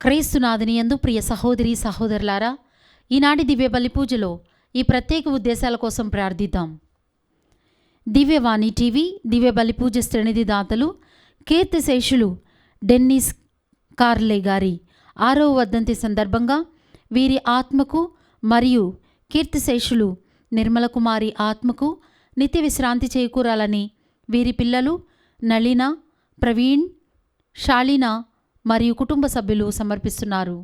క్రీస్తునాథుని యందు ప్రియ సహోదరి సహోదరులారా, ఈనాటి దివ్య బలి పూజలో ఈ ప్రత్యేక ఉద్దేశాల కోసం ప్రార్థిద్దాం. దివ్యవాణి టీవీ దివ్య బలి పూజ శ్రేణిధి దాతలు కీర్తిశేషులు డెన్నిస్ కార్లే గారి 6వ వర్ధంతి సందర్భంగా వీరి ఆత్మకు మరియు కీర్తిశేషులు నిర్మల కుమారి ఆత్మకు నిత్య విశ్రాంతి చేకూరాలని వీరి పిల్లలు నళిన, ప్రవీణ్, షాలిన మరియు కుటుంబ సభ్యులు సమర్పిస్తున్నారు.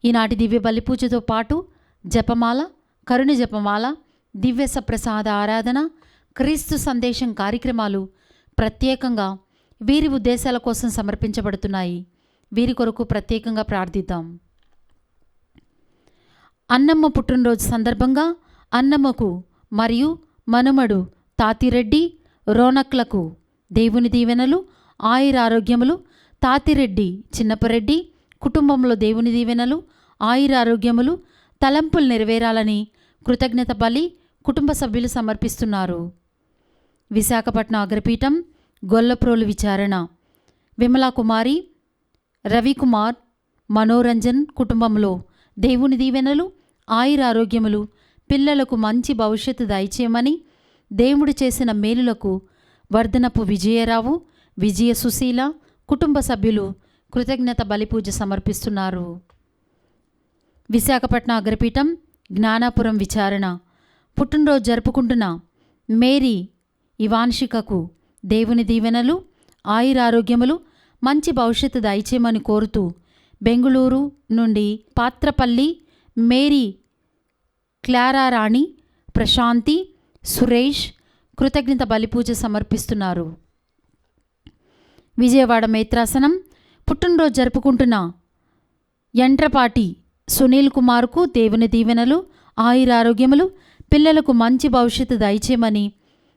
ఈనాటి దివ్య బలి పూజతో పాటు జపమాల, కరుణ జపమాల, దివ్య సప్రసాద ఆరాధన, క్రీస్తు సందేశం కార్యక్రమాలు ప్రత్యేకంగా వీరి ఉద్దేశాల కోసం సమర్పించబడుతున్నాయి. వీరి కొరకు ప్రత్యేకంగా ప్రార్థిద్దాం. అన్నమ్మ పుట్టినరోజు సందర్భంగా అన్నమ్మకు మరియు మనుమడు తాతిరెడ్డి రోనక్లకు దేవుని దీవెనలు, ఆయురారోగ్యములు, తాతిరెడ్డి చిన్నపరెడ్డి కుటుంబంలో దేవుని దీవెనలు, ఆయురారోగ్యములు, తలంపులు నెరవేరాలని కృతజ్ఞత బలి కుటుంబ సభ్యులు సమర్పిస్తున్నారు. విశాఖపట్నం అగ్రపీఠం గొల్లప్రోలు విచారణ విమలా కుమారి, రవికుమార్, మనోరంజన్ కుటుంబంలో దేవుని దీవెనలు, ఆయురారోగ్యములు, పిల్లలకు మంచి భవిష్యత్తు దయచేయమని దేవుడు చేసిన మేలులకు వర్ధనపు విజయరావు, విజయ సుశీల కుటుంబ సభ్యులు కృతజ్ఞత బలిపూజ సమర్పిస్తున్నారు. విశాఖపట్నం అగ్రపీఠం జ్ఞానాపురం విచారణ పుట్టినరోజు జరుపుకుంటున్న మేరీ ఇవాన్షికకు దేవుని దీవెనలు, ఆయురారోగ్యములు, మంచి భవిష్యత్తు దయచేయమని కోరుతూ బెంగుళూరు నుండి పాత్రపల్లి మేరీ, క్లారారాణి, ప్రశాంతి, సురేష్ కృతజ్ఞత బలిపూజ సమర్పిస్తున్నారు. విజయవాడ మేత్రాసనం పుట్టినరోజు జరుపుకుంటున్న యంట్రపాటి సునీల్ కుమార్కు దేవుని దీవెనలు, ఆయురారోగ్యములు, పిల్లలకు మంచి భవిష్యత్తు దయచేయమని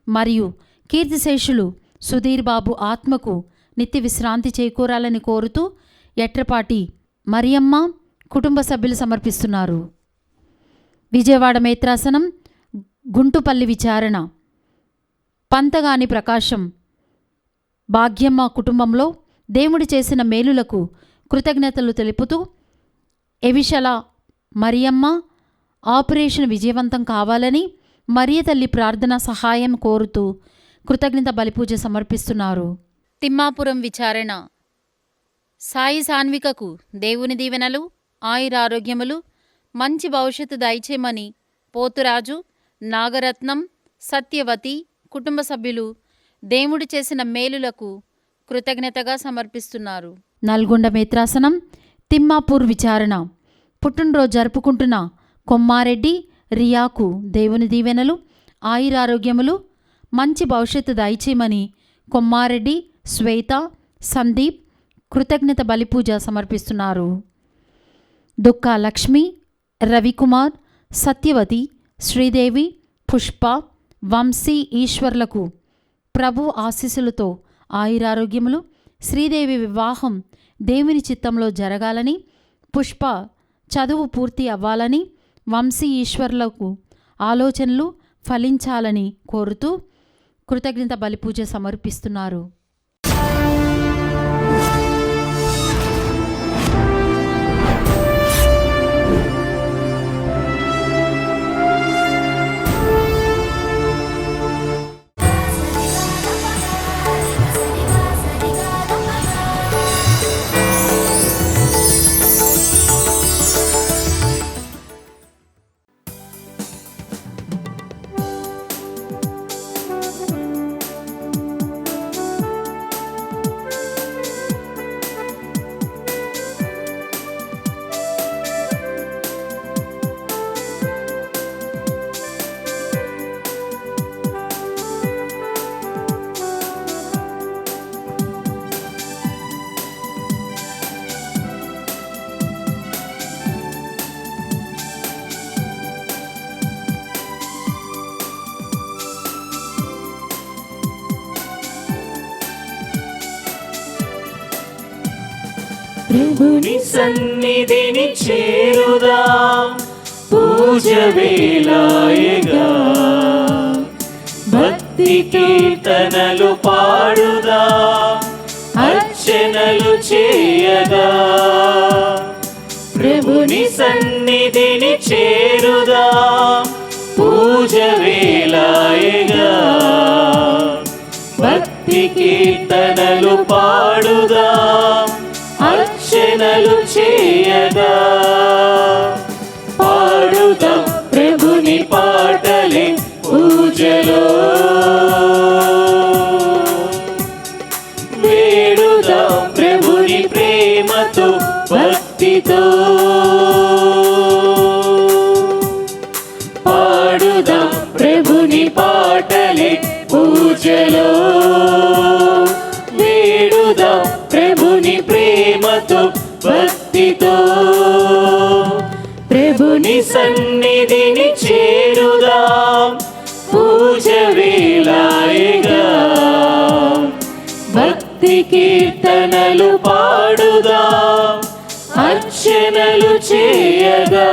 మరియు కీర్తిశేషులు సుధీర్ బాబు ఆత్మకు నిత్య విశ్రాంతి చేకూరాలని కోరుతూ ఎట్రపాటి మరియమ్మ కుటుంబ సభ్యులు సమర్పిస్తున్నారు. విజయవాడ మేత్రాసనం గుంటుపల్లి విచారణ పంతగాని ప్రకాశం భాగ్యమ్మ కుటుంబంలో దేవుడు చేసిన మేలులకు కృతజ్ఞతలు తెలుపుతూ ఎవిషల మరియమ్మ ఆపరేషన్ విజయవంతం కావాలని మరియ తల్లి ప్రార్థన సహాయం కోరుతూ కృతజ్ఞత బలిపూజ సమర్పిస్తున్నారు. తిమ్మాపురం విచారణ సాయి సాన్వికకు దేవుని దీవెనలు, ఆయురారోగ్యములు, మంచి భవిష్యత్తు దయచేయమని పోతురాజు, నాగరత్నం, సత్యవతి కుటుంబ సభ్యులు దేవుడు చేసిన మేలులకు కృతజ్ఞతగా సమర్పిస్తున్నారు. నల్గొండ మేత్రాసనం తిమ్మాపూర్ విచారణ పుట్టినరోజు జరుపుకుంటున్న కొమ్మారెడ్డి రియాకు దేవుని దీవెనలు, ఆయురారోగ్యములు, మంచి భవిష్యత్తు దయచేయమని కొమ్మారెడ్డి, శ్వేత, సందీప్ కృతజ్ఞత బలిపూజ సమర్పిస్తున్నారు. దుక్కా లక్ష్మి, రవికుమార్, సత్యవతి, శ్రీదేవి, పుష్ప, వంశీ ఈశ్వర్లకు ప్రభు ఆశీస్సులతో ఆయురారోగ్యములు, శ్రీదేవి వివాహం దేవుని చిత్తంలో జరగాలని, పుష్ప చదువు పూర్తి అవ్వాలని, వంశీ ఈశ్వర్లకు ఆలోచనలు ఫలించాలని కోరుతూ కృతజ్ఞత బలిపూజ సమర్పిస్తున్నారు. ప్రభుని సన్నిధిని చేరుదా, పూజ వేళాయగా భక్తి కీర్తనలు పాడుదా, అర్చనలు చేయగా సన్నిధిని చేరుదాం పూజ వేళాయగా భక్తి కీర్తనలు పాడుదాం అర్చనలు చేయగా పాడుదాం ప్రభుని పాటలే పూజలో వేడుదాం ప్రభుని ప్రేమతో భక్తితో పాడుదాం ప్రభుని పాటలే పూజలో వేడుదాం ప్రభుని ప్రేమతో భక్తితో ప్రభుని సన్నిధిని చేరుదాం పూజ వేళాయగా భక్తి కీర్తనలు పాడుదాం అర్చనలు చేయగా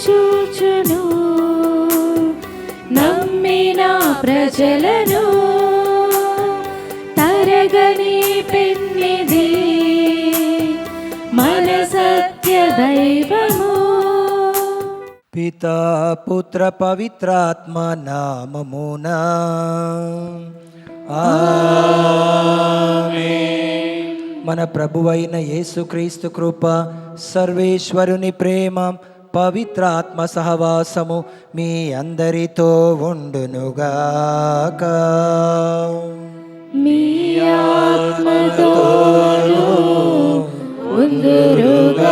చూచును నమ్మిన ప్రజలను తరగని పెన్నిది మన సత్య దైవము. పితా పుత్ర పవిత్రాత్మ నామమున ఆమేన్. మన ప్రభువైన యేసుక్రీస్తు కృప, సర్వేశ్వరుని ప్రేమ, పవిత్రాత్మ సహవాసము మీ అందరితో ఉండునుగాక. మీ ఆత్మతోను ఉందురుగాక.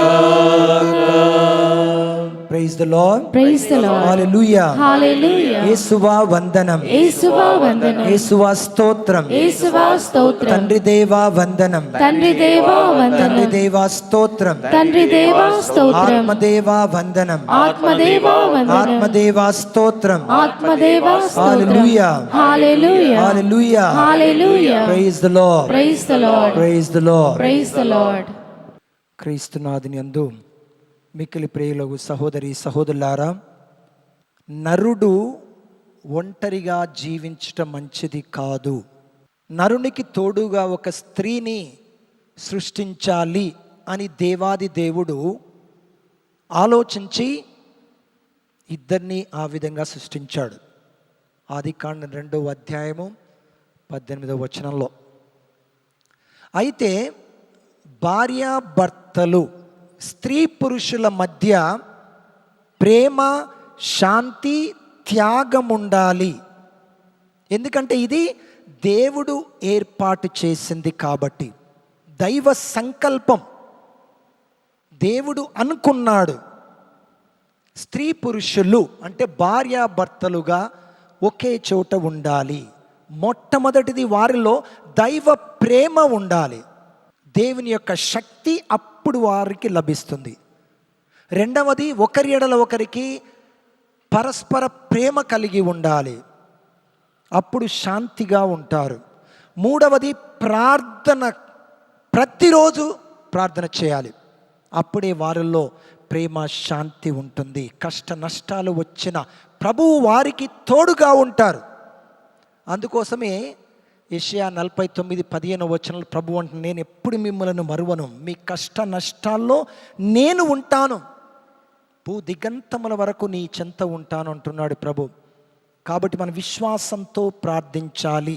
Praise the lord. Praise the lord. Hallelujah. Hallelujah. యేసువా వందనం. యేసువా వందనం. యేసువా స్తోత్రం. యేసువా స్తోత్రం. తండ్రి దేవా వందనం. తండ్రి దేవా వందనం. తండ్రి దేవా స్తోత్రం. తండ్రి దేవా స్తోత్రం. ఆత్మదేవా వందనం. ఆత్మదేవా వందనం. ఆత్మదేవా స్తోత్రం. ఆత్మదేవా స్తోత్రం. Hallelujah. Hallelujah. Hallelujah. Hallelujah. Praise the lord. Praise the lord. Praise the lord. Praise the lord. క్రీస్తునాథుని యందు మిక్కిలి ప్రియులకు సహోదరి సహోదరులారా, నరుడు ఒంటరిగా జీవించటం మంచిది కాదు. నరునికి తోడుగా ఒక స్త్రీని సృష్టించాలి అని దేవాది దేవుడు ఆలోచించి ఇద్దరిని ఆ విధంగా సృష్టించాడు. ఆదికాండం 2వ అధ్యాయము 18వ వచనంలో. అయితే భార్యాభర్తలు, స్త్రీ పురుషుల మధ్య ప్రేమ, శాంతి, త్యాగం ఉండాలి. ఎందుకంటే ఇది దేవుడు ఏర్పాటు చేసింది కాబట్టి, దైవ సంకల్పం. దేవుడు అనుకున్నాడు స్త్రీ పురుషులు అంటే భార్యాభర్తలుగా ఒకే చోట ఉండాలి. మొట్టమొదటిది వారిలో దైవ ప్రేమ ఉండాలి. దేవుని యొక్క శక్తి అప్పుడు వారికి లభిస్తుంది. రెండవది ఒకరి ఎడల ఒకరికి పరస్పర ప్రేమ కలిగి ఉండాలి. అప్పుడు శాంతిగా ఉంటారు. మూడవది ప్రార్థన, ప్రతిరోజు ప్రార్థన చేయాలి. అప్పుడే వారిలో ప్రేమ, శాంతి ఉంటుంది. కష్ట నష్టాలు వచ్చిన ప్రభువు వారికి తోడుగా ఉంటారు. అందుకోసమే యెషయా 49:15 వచనంలో ప్రభు అంటున్నాడు, నేను ఎప్పుడు మిమ్మల్ని మరువను, మీ కష్ట నష్టాల్లో నేను ఉంటాను, భూ దిగంతముల వరకు నీ చెంత ఉంటాను అంటున్నాడు ప్రభు. కాబట్టి మన విశ్వాసంతో ప్రార్థించాలి.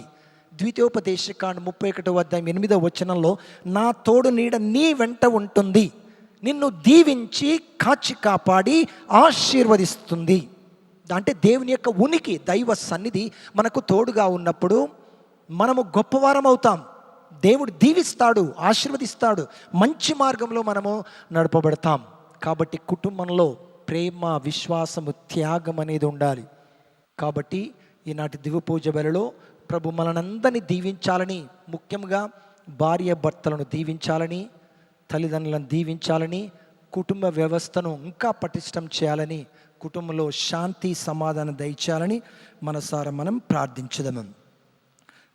ద్వితీయోపదేశకాండం 31వ అధ్యాయం 8వ వచనంలో, నా తోడు నీడ నీ వెంట ఉంటుంది, నిన్ను దీవించి కాచి కాపాడి ఆశీర్వదిస్తుంది. అంటే దేవుని యొక్క ఉనికి, దైవ సన్నిధి మనకు తోడుగా ఉన్నప్పుడు మనము గొప్పవారం అవుతాం. దేవుడు దీవిస్తాడు, ఆశీర్వదిస్తాడు, మంచి మార్గంలో మనము నడపబడతాం. కాబట్టి కుటుంబంలో ప్రేమ, విశ్వాసము, త్యాగం అనేది ఉండాలి. కాబట్టి ఈనాటి దివ్య పూజ బలిలో ప్రభు మనందరినీ దీవించాలని, ముఖ్యంగా భార్య భర్తలను దీవించాలని, తల్లిదండ్రులను దీవించాలని, కుటుంబ వ్యవస్థను ఇంకా పటిష్టం చేయాలని, కుటుంబంలో శాంతి సమాధానం దయచేయాలని మనసారా మనం ప్రార్థించుదాము.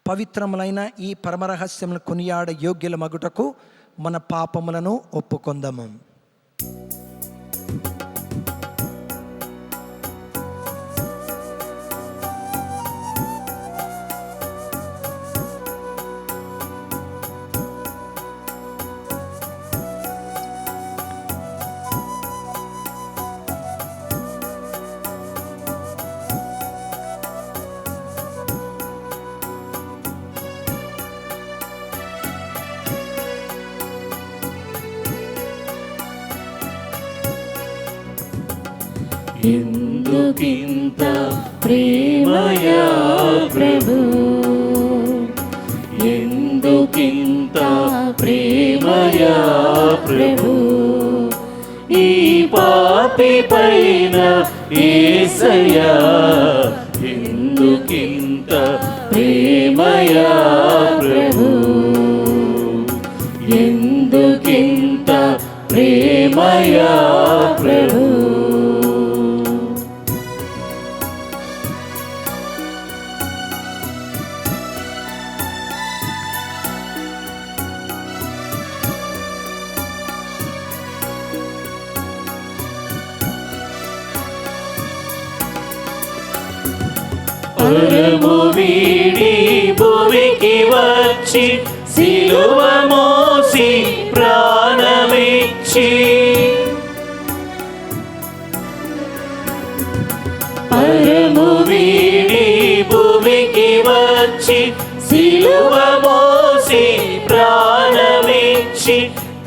పవిత్రములైన ఈ పరమరహస్యములను కొనియాడ యోగ్యుల మగుటకు మన పాపములను ఒప్పుకొందాము. ఎందుకింత ప్రేమయా ప్రభు, ఎందుకింత ప్రేమయా ప్రభు, ఈ పాపి పైన యేసయ్యా, ఎందుకింత ప్రేమయా ప్రభు, ఎందుకింత ప్రేమయా ప్రభు. పరము వీడి భూమికి వచ్చి సిలువ మోసి ప్రాణమిచ్చి, పరము వీడి భూమికి వచ్చి సిలువ మోసి ప్రాణమిచ్చి,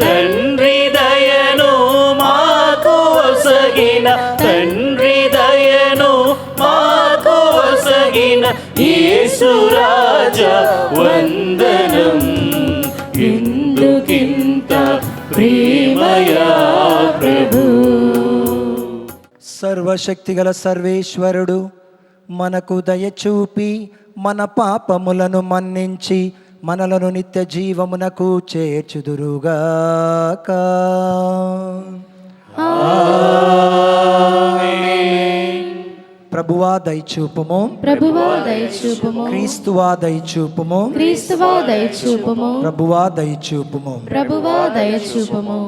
తండ్రి దయను మాకు ఒసగిన, తండ్రి దయను మాకు ఒసగిన యేసు రాజా వందనం. ఎందుకింత ప్రేమయా ప్రభు. సర్వశక్తిగల సర్వేశ్వరుడు మనకు దయచూపి మన పాపములను మన్నించి మనలను నిత్య జీవమునకు చేర్చుదురుగాక. ప్రభువా దయచూపుము, ప్రభువా దయచూపుము, క్రీస్తువా దయచూపుము, క్రీస్తువా దయచూపుము, ప్రభువా దయచూపుము. ప్రభువా దయచూపుము.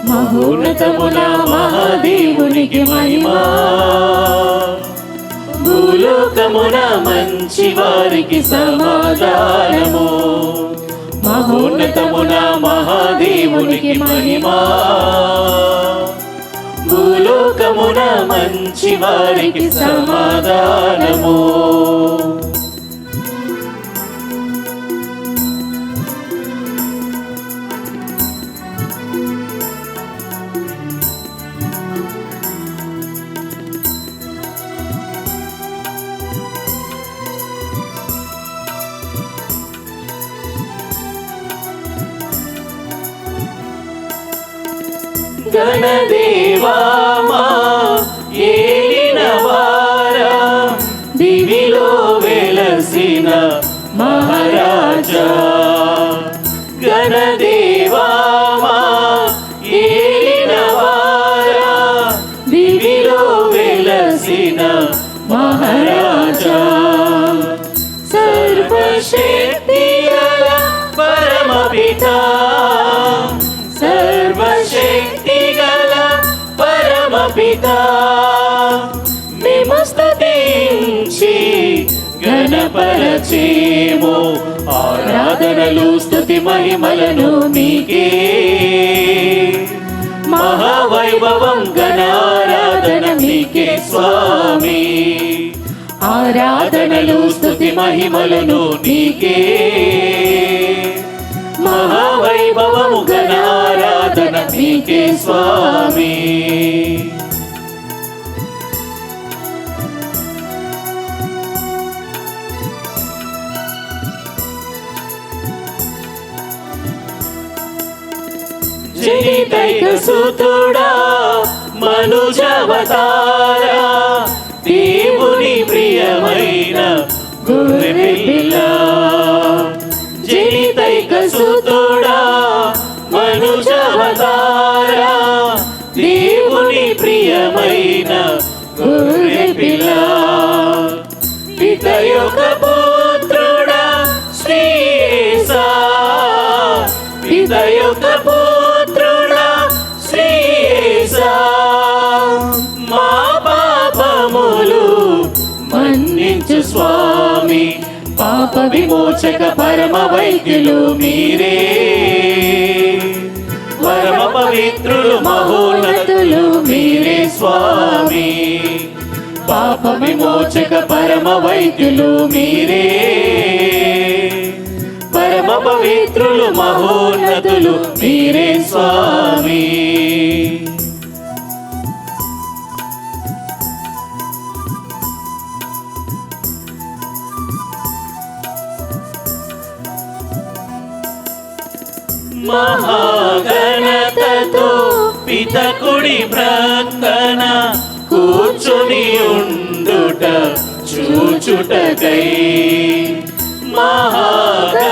మహోన్నతమున మహాదేవునికి మహిమా, భూలోకమున మంచి వారికి సమాధానము. మహోన్నతమున మహాదేవునికి మహిమా, భూలోకమున మంచి వారికి సమాధానము. గణదేవా మా ఏలినవారా, దివిలో వెలసిన మహారాజా. గణదేవా మా ఏలినవారా, దివిలో వెలసిన మహారాజా. సర్వశక్తి గల పరమపితా, సర్వశక్తి గల పరమపితా, మేము స్తుతించి ఘనపరచేమో. ఆరాధనలు స్తుతి మహిమలను నీకే, మహావైభవం ఘనారాధన నీకే స్వామి. ఆరాధనలు స్తుతి మహిమలను నీకే, మహావైభవము ఘనారాధన నీకే స్వామి. జనితైక సుతుడా మనుజవతారా దేవుని ప్రియమైన గొర్రెపిల్ల జనితైక సుతుడా మనుజవతారా దేవుని ప్రియమైన గొర్రెపిల్ల పిత యొక్క పుత్రుడా శ్రీయేసా పిత యొక్క పుత్రుడా శ్రీయేసా మా పాపములు మన్నించు స్వామి పాప విమోచక పరమ వైద్యులు మీరే పరమ పవిత్రులు మహోన్నతులు మీరే స్వామి పాప విమోచక పరమ వైద్యులు మీరే పరమ పవిత్రులు మహోన్నతులు మీరే స్వామి మహాగణతతో పితకుడి ప్రక్కన కూర్చుని ఉండుట చూచుటకై మహాగణతతో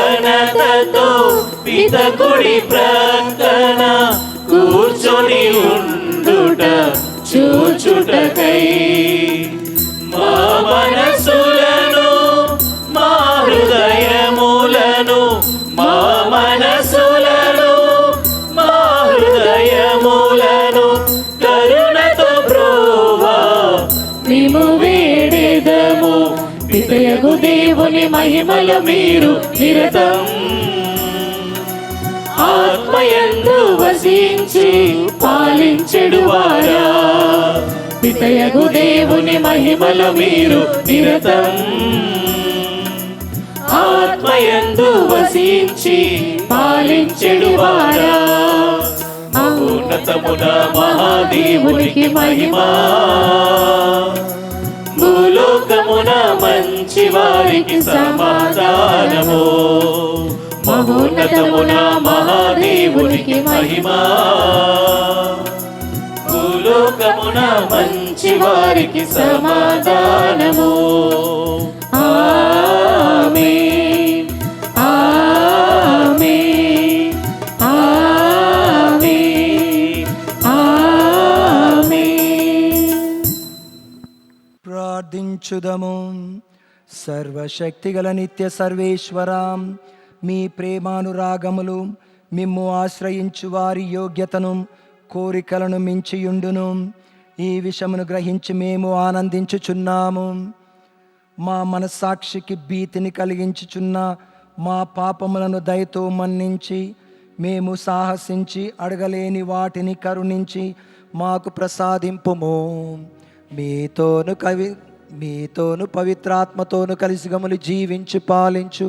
పితకుడి ప్రక్కన కూర్చుని ఉండుట చూచుటకై మా మనసులను మా హృదయములను మా మనసులను మా హృదయములను కరుణతో బ్రోవా మేము వేడెదము పితయగు దేవుని మహిమల మీరు నిరతం ఆత్మయందు వసించి పాలించెడు వారా పితయగు దేవుని మహిమల మీరు నిరతం ఆత్మయందు వసించి పాలించెడు వారా మహోన్నతమున మహాదేవునికి మహిమా భూలోకమున మంచి వారికి సమాధానము మహోన్నతమున మహాదేవునికి మహిమా భూలోకమున మంచి వారికి సమాధానము ఆమేన్ ఆమేన్ ఆమేన్ ఆమేన్ ప్రార్థించుదము. సర్వశక్తిగల నిత్య సర్వేశ్వరాం మీ ప్రేమానురాగములు మిమ్ము ఆశ్రయించు వారి యోగ్యతను కోరికలను మించియుండును. ఈ విషయమును గ్రహించి మేము ఆనందించుచున్నాము. మా మనస్సాక్షికి భీతిని కలిగించుచున్న మా పాపములను దయతో మన్నించి మేము సాహసించి అడగలేని వాటిని కరుణించి మాకు ప్రసాదింపుము. మీతోను పవిత్రాత్మతోను కలిసి గములు జీవించి పాలించు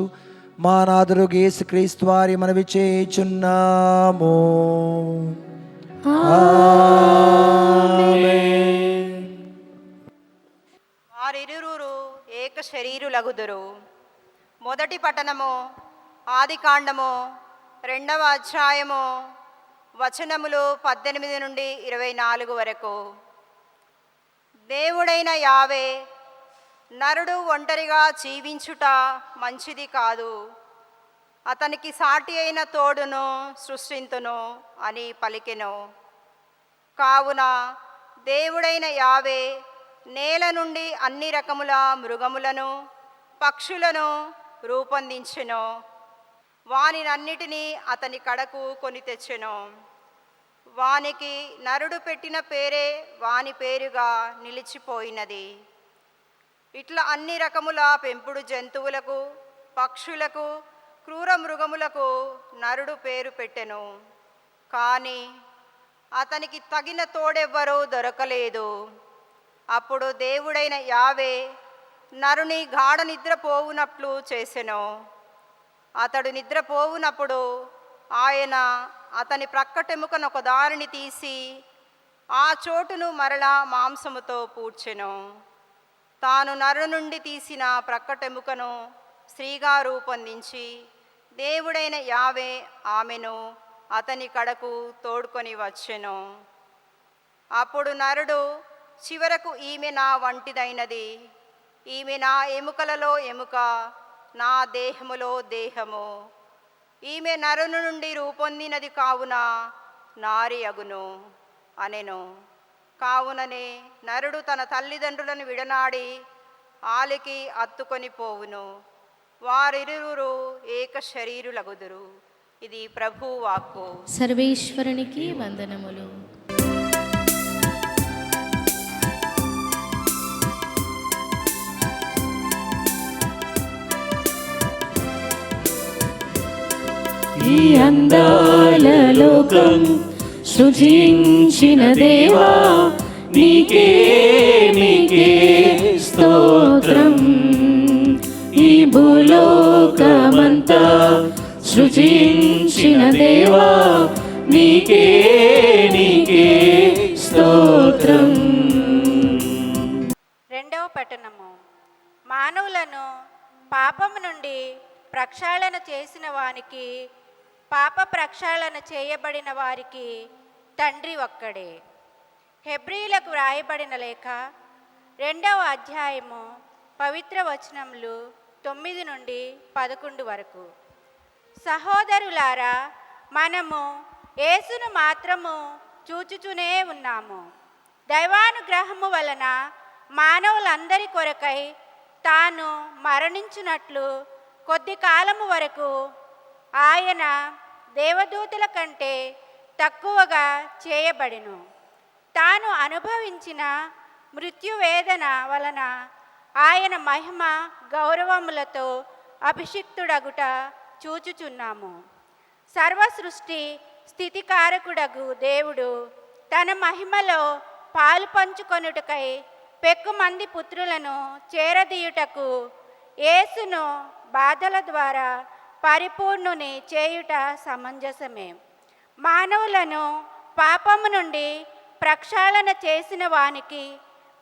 మా నాథుడు యేసుక్రీస్తు వారి మనవి చేయుచున్నాము. ఆమేన్. వారిరువురు ఏక శరీరులగుదురు. మొదటి పట్టణము ఆదికాండము 2వ అధ్యాయము వచనములు 18 నుండి 24 వరకు. దేవుడైన యావే నరుడు ఒంటరిగా జీవించుట మంచిది కాదు, అతనికి సాటి అయిన తోడును సృష్టింతును అని పలికెను. కావున దేవుడైన యావే నేల నుండి అన్ని రకముల మృగములను పక్షులను రూపొందించెను. వానినన్నిటినీ అతని కడకు కొని తెచ్చెను. వానికి నరుడు పెట్టిన పేరే వాని పేరుగా నిలిచిపోయినది. ఇట్లా అన్ని రకముల పెంపుడు జంతువులకు పక్షులకు క్రూర మృగములకు నరుడు పేరు పెట్టెను. కానీ అతనికి తగిన తోడెవ్వరూ దొరకలేదు. అప్పుడు దేవుడైన యావే నరుని గాఢ నిద్రపోవునట్లు చేసెను. అతడు నిద్రపోవునప్పుడు ఆయన అతని ప్రక్కటెముకను ఒక దారిని తీసి ఆ చోటును మరలా మాంసముతో పూడ్చెను. తాను నరు నుండి తీసిన ప్రక్కటెముకను స్త్రీగా రూపొందించి దేవుడైన యావే ఆమెను అతని కడకు తోడుకొని వచ్చెను. అప్పుడు నరుడు చివరకు ఈమె నా వంటిదైనది, ఈమె నా ఎముకలలో ఎముక, నా దేహములో దేహము, ఈమె నరుని నుండి రూపొందినది కావున నారి అగును అనెను. కావుననే నరుడు తన తల్లిదండ్రులను విడనాడి ఆలికి అత్తుకొని పోవును, వారిరువురు ఏక శరీరులగుదురు. ఇది ప్రభువు వాక్కు. సర్వేశ్వరునికి వందనములు. ఈ అందాల లోకం సృజించిన దేవా, నీకే నీకే స్తోత్రం. ఈ భూలోకమంతా సృజించిన దేవా, నీకే నీకే స్తోత్రం. రెండవ పట్టణము. మానవులను పాపము నుండి ప్రక్షాళన చేసిన వానికి, పాప ప్రక్షాళన చేయబడిన వారికి తండ్రి ఒక్కడే. హెబ్రీలకు వ్రాయబడిన లేఖ 2వ అధ్యాయము పవిత్ర వచనములు 9 నుండి 11 వరకు. సహోదరులారా, మనము యేసును మాత్రము చూచుచునే ఉన్నాము. దైవానుగ్రహము వలన మానవులందరి కొరకై తాను మరణించినట్లు కొద్ది కాలము వరకు ఆయన దేవదూతల కంటే తక్కువగా చేయబడెను. తాను అనుభవించిన మృత్యువేదన వలన ఆయన మహిమ గౌరవములతో అభిషిక్తుడగుట చూచుచున్నాము. సర్వ సృష్టి స్థితికారకుడగు దేవుడు తన మహిమలో పాలు పంచుకొనుటకై పెక్కుమంది పుత్రులను చేరదీయుటకు యేసును బాధల ద్వారా పరిపూర్ణుని చేయుట సమంజసమే. మానవులను పాపము నుండి ప్రక్షాళన చేసిన వానికి,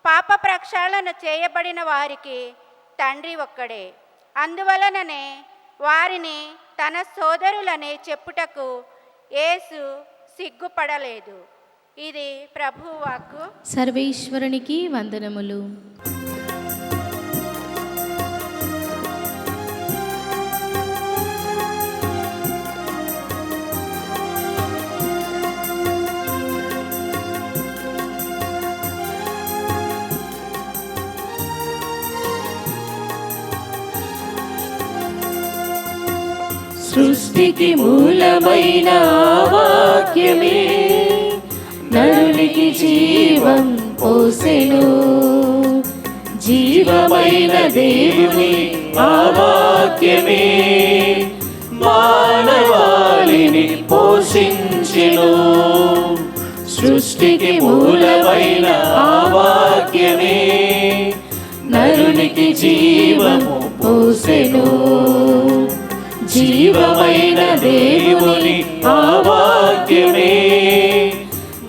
పాప ప్రక్షాళన చేయబడిన వారికి తండ్రి ఒక్కడే. అందువలననే వారిని తన సోదరులనే చెప్పుటకు యేసు సిగ్గుపడలేదు. ఇది ప్రభువు వాక్కు. సర్వేశ్వరునికి వందనములు. సృష్టికి మూలమైన వాక్యమే నరునికి జీవం పోసెను. జీవమైన దేవుని ఆ వాక్యమే మానవాళిని పోషించెను. సృష్టికి మూలమైన ఆ వాక్యమే నరునికి జీవము పోసెను. జీవమైన దేవుని ఆ వాక్యమే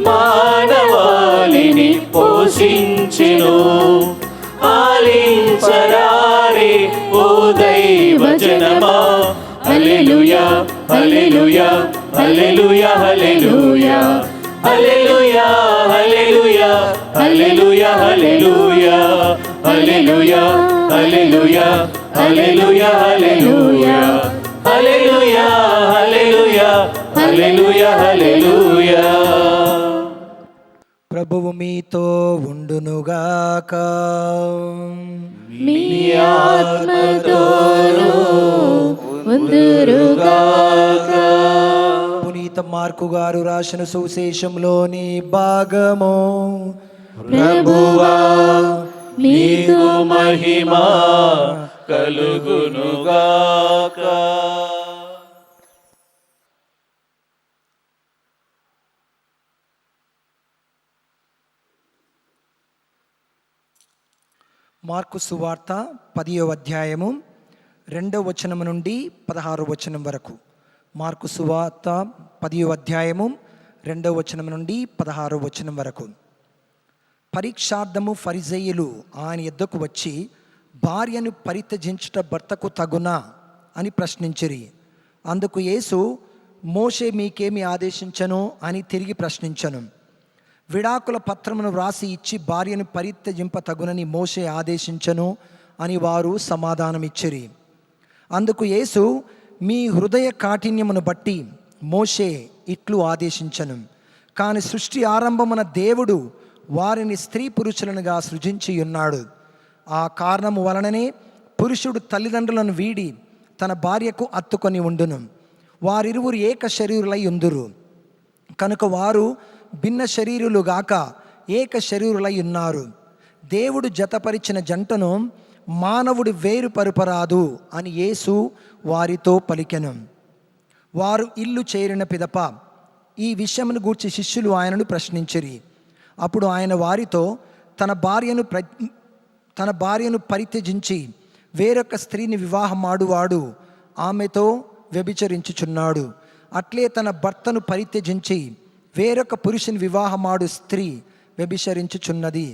మానవాళిని పోషించెను. ఆలించరారే ఓ దైవ జనమా, హల్లెలూయా hallelujah hallelujah hallelujah hallelujah hallelujah hallelujah hallelujah hallelujah hallelujah hallelujah hallelujah hallelujah hallelujah hallelujah హల్లెలూయా. ప్రభువు మీతో ఉండునుగాక. మీ ఆత్మతోనూ ఉందురుగాక. పునీత మార్కు గారు రాసిన సువిశేషంలోని భాగము. ప్రభువా నీకు మహిమ కలుగునుగాక. మార్కు సువార్త 10వ అధ్యాయము 2వ వచనం నుండి 16వ వచనం వరకు. మార్కు సువార్త 10వ అధ్యాయము 2వ వచనం నుండి 16వ వచనం వరకు. పరీక్షార్థము ఫరిజేయులు ఆయన యొద్దకు వచ్చి, భార్యను పరిత్యజించుట భర్తకు తగునా అని ప్రశ్నించిరి. అందుకు యేసు, మోషే మీకేమి ఆదేశించను అని తిరిగి ప్రశ్నించను. విడాకుల పత్రమును వ్రాసి ఇచ్చి భార్యను పరిత్యజింప తగునని మోషే ఆదేశించను అని వారు సమాధానమిచ్చిరి. అందుకు యేసు, మీ హృదయ కాఠిన్యమును బట్టి మోషే ఇట్లు ఆదేశించను, కానీ సృష్టి ఆరంభమున దేవుడు వారిని స్త్రీ పురుషులనుగా సృజించి ఉన్నాడు. ఆ కారణము వలననే పురుషుడు తల్లిదండ్రులను వీడి తన భార్యకు అత్తుకొని ఉండును, వారిరువురు ఏక శరీరులై ఉందురు. కనుక వారు భిన్న శరీరులుగాక ఏక శరీరులై ఉన్నారు. దేవుడు జతపరిచిన జంటను మానవుడు వేరుపరుపరాదు అని యేసు వారితో పలికెను. వారు ఇల్లు చేరిన పిదప ఈ విషయమును గూర్చి శిష్యులు ఆయనను ప్రశ్నించిరి. అప్పుడు ఆయన వారితో, తన భార్యను పరిత్యజించి వేరొక స్త్రీని వివాహమాడువాడు ఆమెతో వ్యభిచరించుచున్నాడు. అట్లే తన భర్తను పరిత్యజించి వేరొక పురుషుని వివాహమాడు స్త్రీ వ్యభిచరించుచున్నది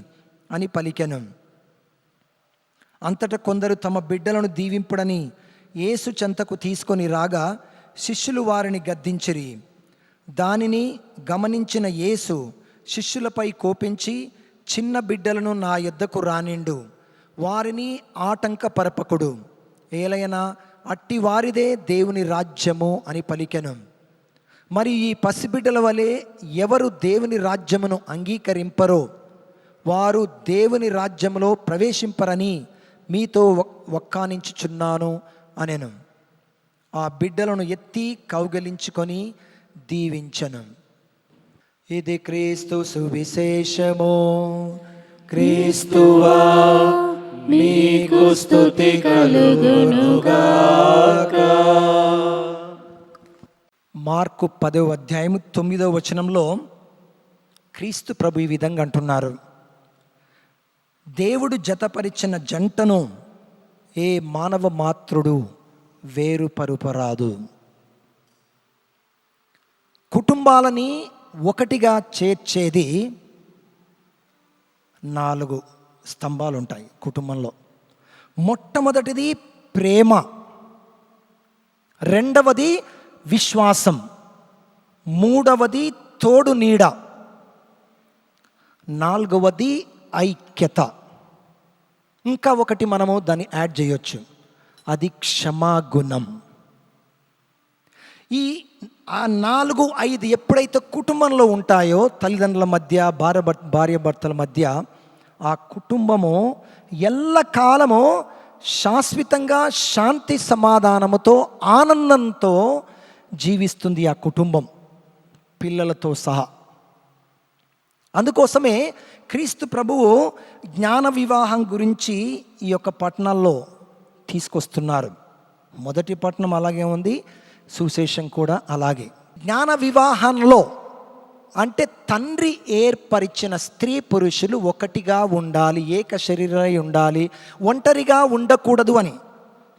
అని పలికెను. అంతటా కొందరు తమ బిడ్డలను దీవింపుడని యేసు చెంతకు తీసుకొని రాగా శిష్యులు వారిని గద్దించిరి. దానిని గమనించిన యేసు శిష్యులపై కోపించి, చిన్న బిడ్డలను నా యొద్దకు రానిండు, వారిని ఆటంకపరపకుడు, ఏలయనా అట్టి వారిదే దేవుని రాజ్యము అని పలికెను. మరి ఈ పసిబిడ్డల వలె ఎవరు దేవుని రాజ్యమును అంగీకరింపరో వారు దేవుని రాజ్యములో ప్రవేశింపరని మీతో వక్కానించుచున్నాను అనెను. ఆ బిడ్డలను ఎత్తి కౌగలించుకొని దీవించెను. ఇది క్రీస్తు సువిశేషము. క్రీస్తువా మీకు స్తుతి కలుగునుగాక. మార్కు 10వ అధ్యాయము 9వ వచనంలో క్రీస్తు ప్రభు ఈ విధంగా అంటున్నారు, దేవుడు జతపరిచిన జంటను ఏ మానవ మాత్రుడు వేరుపరుపరాదు. కుటుంబాలని ఒకటిగా చేర్చేది 4 స్తంభాలు ఉంటాయి కుటుంబంలో. మొట్టమొదటిది ప్రేమ, రెండవది విశ్వాసం, మూడవది తోడు నీడ, నాలుగవది ఐక్యత. ఇంకా ఒకటి మనము దాన్ని యాడ్ చేయొచ్చు, అది క్షమాగుణం. ఆ 4, 5 ఎప్పుడైతే కుటుంబంలో ఉంటాయో తల్లిదండ్రుల మధ్య, భార్య భర్తల మధ్య, ఆ కుటుంబము ఎల్లకాలము శాశ్వతంగా శాంతి సమాధానముతో ఆనందంతో జీవిస్తుంది ఆ కుటుంబం, పిల్లలతో సహా. అందుకోసమే క్రీస్తు ప్రభువు జ్ఞాన వివాహం గురించి ఈ యొక్క పట్టణాల్లో తీసుకొస్తున్నారు. మొదటి పట్టణం అలాగే ఉంది, సుశేషం కూడా అలాగే. జ్ఞాన వివాహంలో అంటే తండ్రి ఏర్పరిచిన స్త్రీ పురుషులు ఒకటిగా ఉండాలి, ఏక శరీరమై ఉండాలి, ఒంటరిగా ఉండకూడదు అని.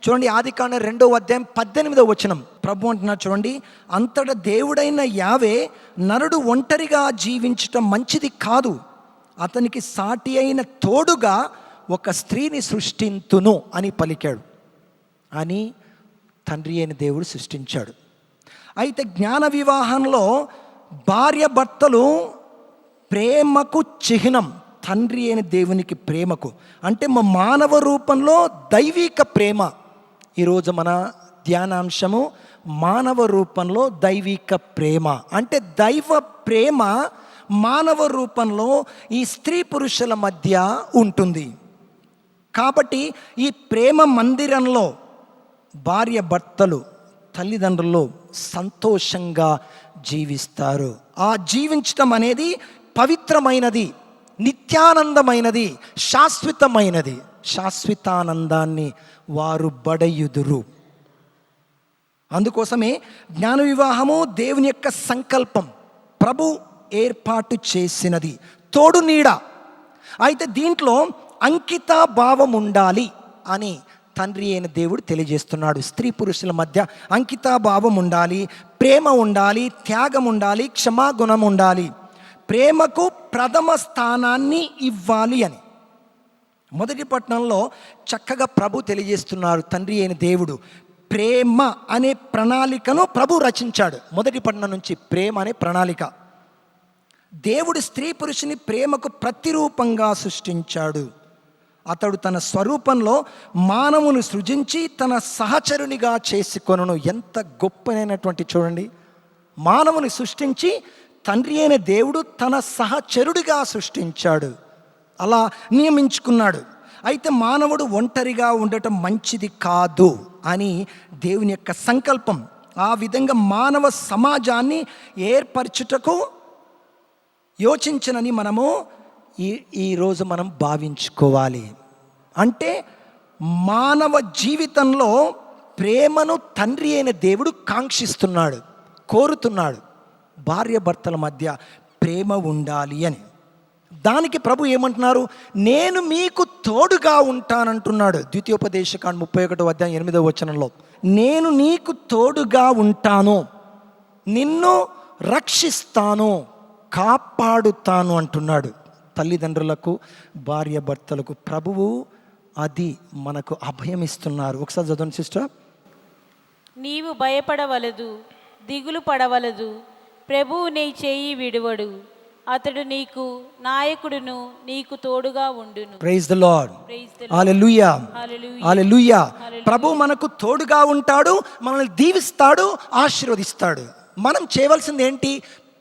చూడండి, ఆదికాండం 2వ అధ్యాయం 18వ వచనం ప్రభు అంటున్నారు చూడండి, అంతటా దేవుడైన యావే నరుడు ఒంటరిగా జీవించటం మంచిది కాదు, అతనికి సాటి అయిన తోడుగా ఒక స్త్రీని సృష్టింతును అని పలికాడు అని తండ్రి అయిన దేవుడు సృష్టించాడు. అయితే జ్ఞాన వివాహంలో భార్య భర్తలు ప్రేమకు చిహ్నం, తండ్రి అయిన దేవునికి ప్రేమకు, అంటే మానవ రూపంలో దైవిక ప్రేమ. ఈరోజు మన ధ్యానాంశము మానవ రూపంలో దైవిక ప్రేమ. అంటే దైవ ప్రేమ మానవ రూపంలో ఈ స్త్రీ పురుషుల మధ్య ఉంటుంది. కాబట్టి ఈ ప్రేమ మందిరంలో భార్య భర్తలు, తల్లిదండ్రులు సంతోషంగా జీవిస్తారు. ఆ జీవించటం అనేది పవిత్రమైనది, నిత్యానందమైనది, శాశ్వతమైనది. శాశ్వతానందాన్ని వారు బడయుదురు. అందుకోసమే జ్ఞాన వివాహము దేవుని యొక్క సంకల్పం, ప్రభు ఏర్పాటు చేసినది, తోడు నీడ. అయితే దీంట్లో అంకిత భావం ఉండాలి అని తండ్రి అయిన దేవుడు తెలియజేస్తున్నాడు. స్త్రీ పురుషుల మధ్య అంకిత భావం ఉండాలి, ప్రేమ ఉండాలి, త్యాగం ఉండాలి, క్షమాగుణం ఉండాలి, ప్రేమకు ప్రథమ స్థానాన్ని ఇవ్వాలి అని మొదటి పట్టణంలో చక్కగా ప్రభు తెలియజేస్తున్నారు. తండ్రి అయిన దేవుడు ప్రేమ అనే ప్రణాళికను ప్రభు రచించాడు. మొదటి పట్టణం నుంచి ప్రేమ అనే ప్రణాళిక. దేవుడు స్త్రీ పురుషుని ప్రేమకు ప్రతిరూపంగా సృష్టించాడు. అతడు తన స్వరూపంలో మానవుని సృజించి తన సహచరునిగా చేసుకొనును. ఎంత గొప్పనైనటువంటి, చూడండి, మానవుని సృష్టించి తండ్రి అయిన దేవుడు తన సహచరుడిగా సృష్టించాడు, అలా నియమించుకున్నాడు. అయితే మానవుడు ఒంటరిగా ఉండటం మంచిది కాదు అని దేవుని యొక్క సంకల్పం. ఆ విధంగా మానవ సమాజాన్ని ఏర్పరచుటకు యోచించనని మనము ఈరోజు మనం భావించుకోవాలి. అంటే మానవ జీవితంలో ప్రేమను తండ్రి అయిన దేవుడు కాంక్షిస్తున్నాడు, కోరుతున్నాడు. భార్య భర్తల మధ్య ప్రేమ ఉండాలి అని. దానికి ప్రభు ఏమంటున్నారు? నేను మీకు తోడుగా ఉంటానంటున్నాడు. ద్వితీయోపదేశకాండం 31:8 నేను నీకు తోడుగా ఉంటాను, నిన్ను రక్షిస్తాను, కాపాడుతాను అంటున్నాడు. తల్లిదండ్రులకు, భార్య భర్తలకు ప్రభువు అది మనకు అభయం ఇస్తున్నారు. ఒకసారి చదవండి సిస్టర్. నీవు భయపడవలదు, దిగులు పడవలదు, ప్రభువు నీ చేయి విడువడు, అతడు నీకు నాయకుడును, నీకు తోడుగా ఉండును. Praise the lord. Hallelujah, hallelujah. ప్రభు మనకు తోడుగా ఉంటాడు, మనల్ని దీవిస్తాడు, ఆశీర్వదిస్తాడు. మనం చేయవలసింది ఏంటి?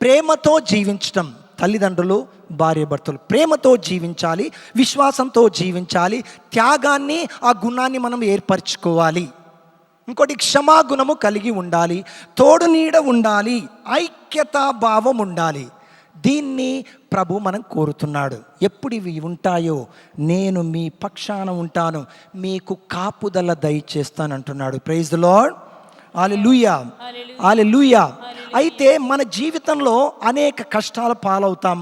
ప్రేమతో జీవించటం. తల్లిదండ్రులు, భార్య భర్తలు ప్రేమతో జీవించాలి, విశ్వాసంతో జీవించాలి, త్యాగాన్ని, ఆ గుణాన్ని మనం ఏర్పరచుకోవాలి. ఇంకోటి, క్షమాగుణము కలిగి ఉండాలి, తోడు నీడ ఉండాలి, ఐక్యతా భావం ఉండాలి. దీన్ని ప్రభు మనం కోరుతున్నాడు. ఎప్పుడు ఇవి ఉంటాయో నేను మీ పక్షాన ఉంటాను, మీకు కాపుదల దయచేస్తానంటున్నాడు. Praise the lord. Hallelujah, hallelujah. అయితే మన జీవితంలో అనేక కష్టాల పాలవుతాం,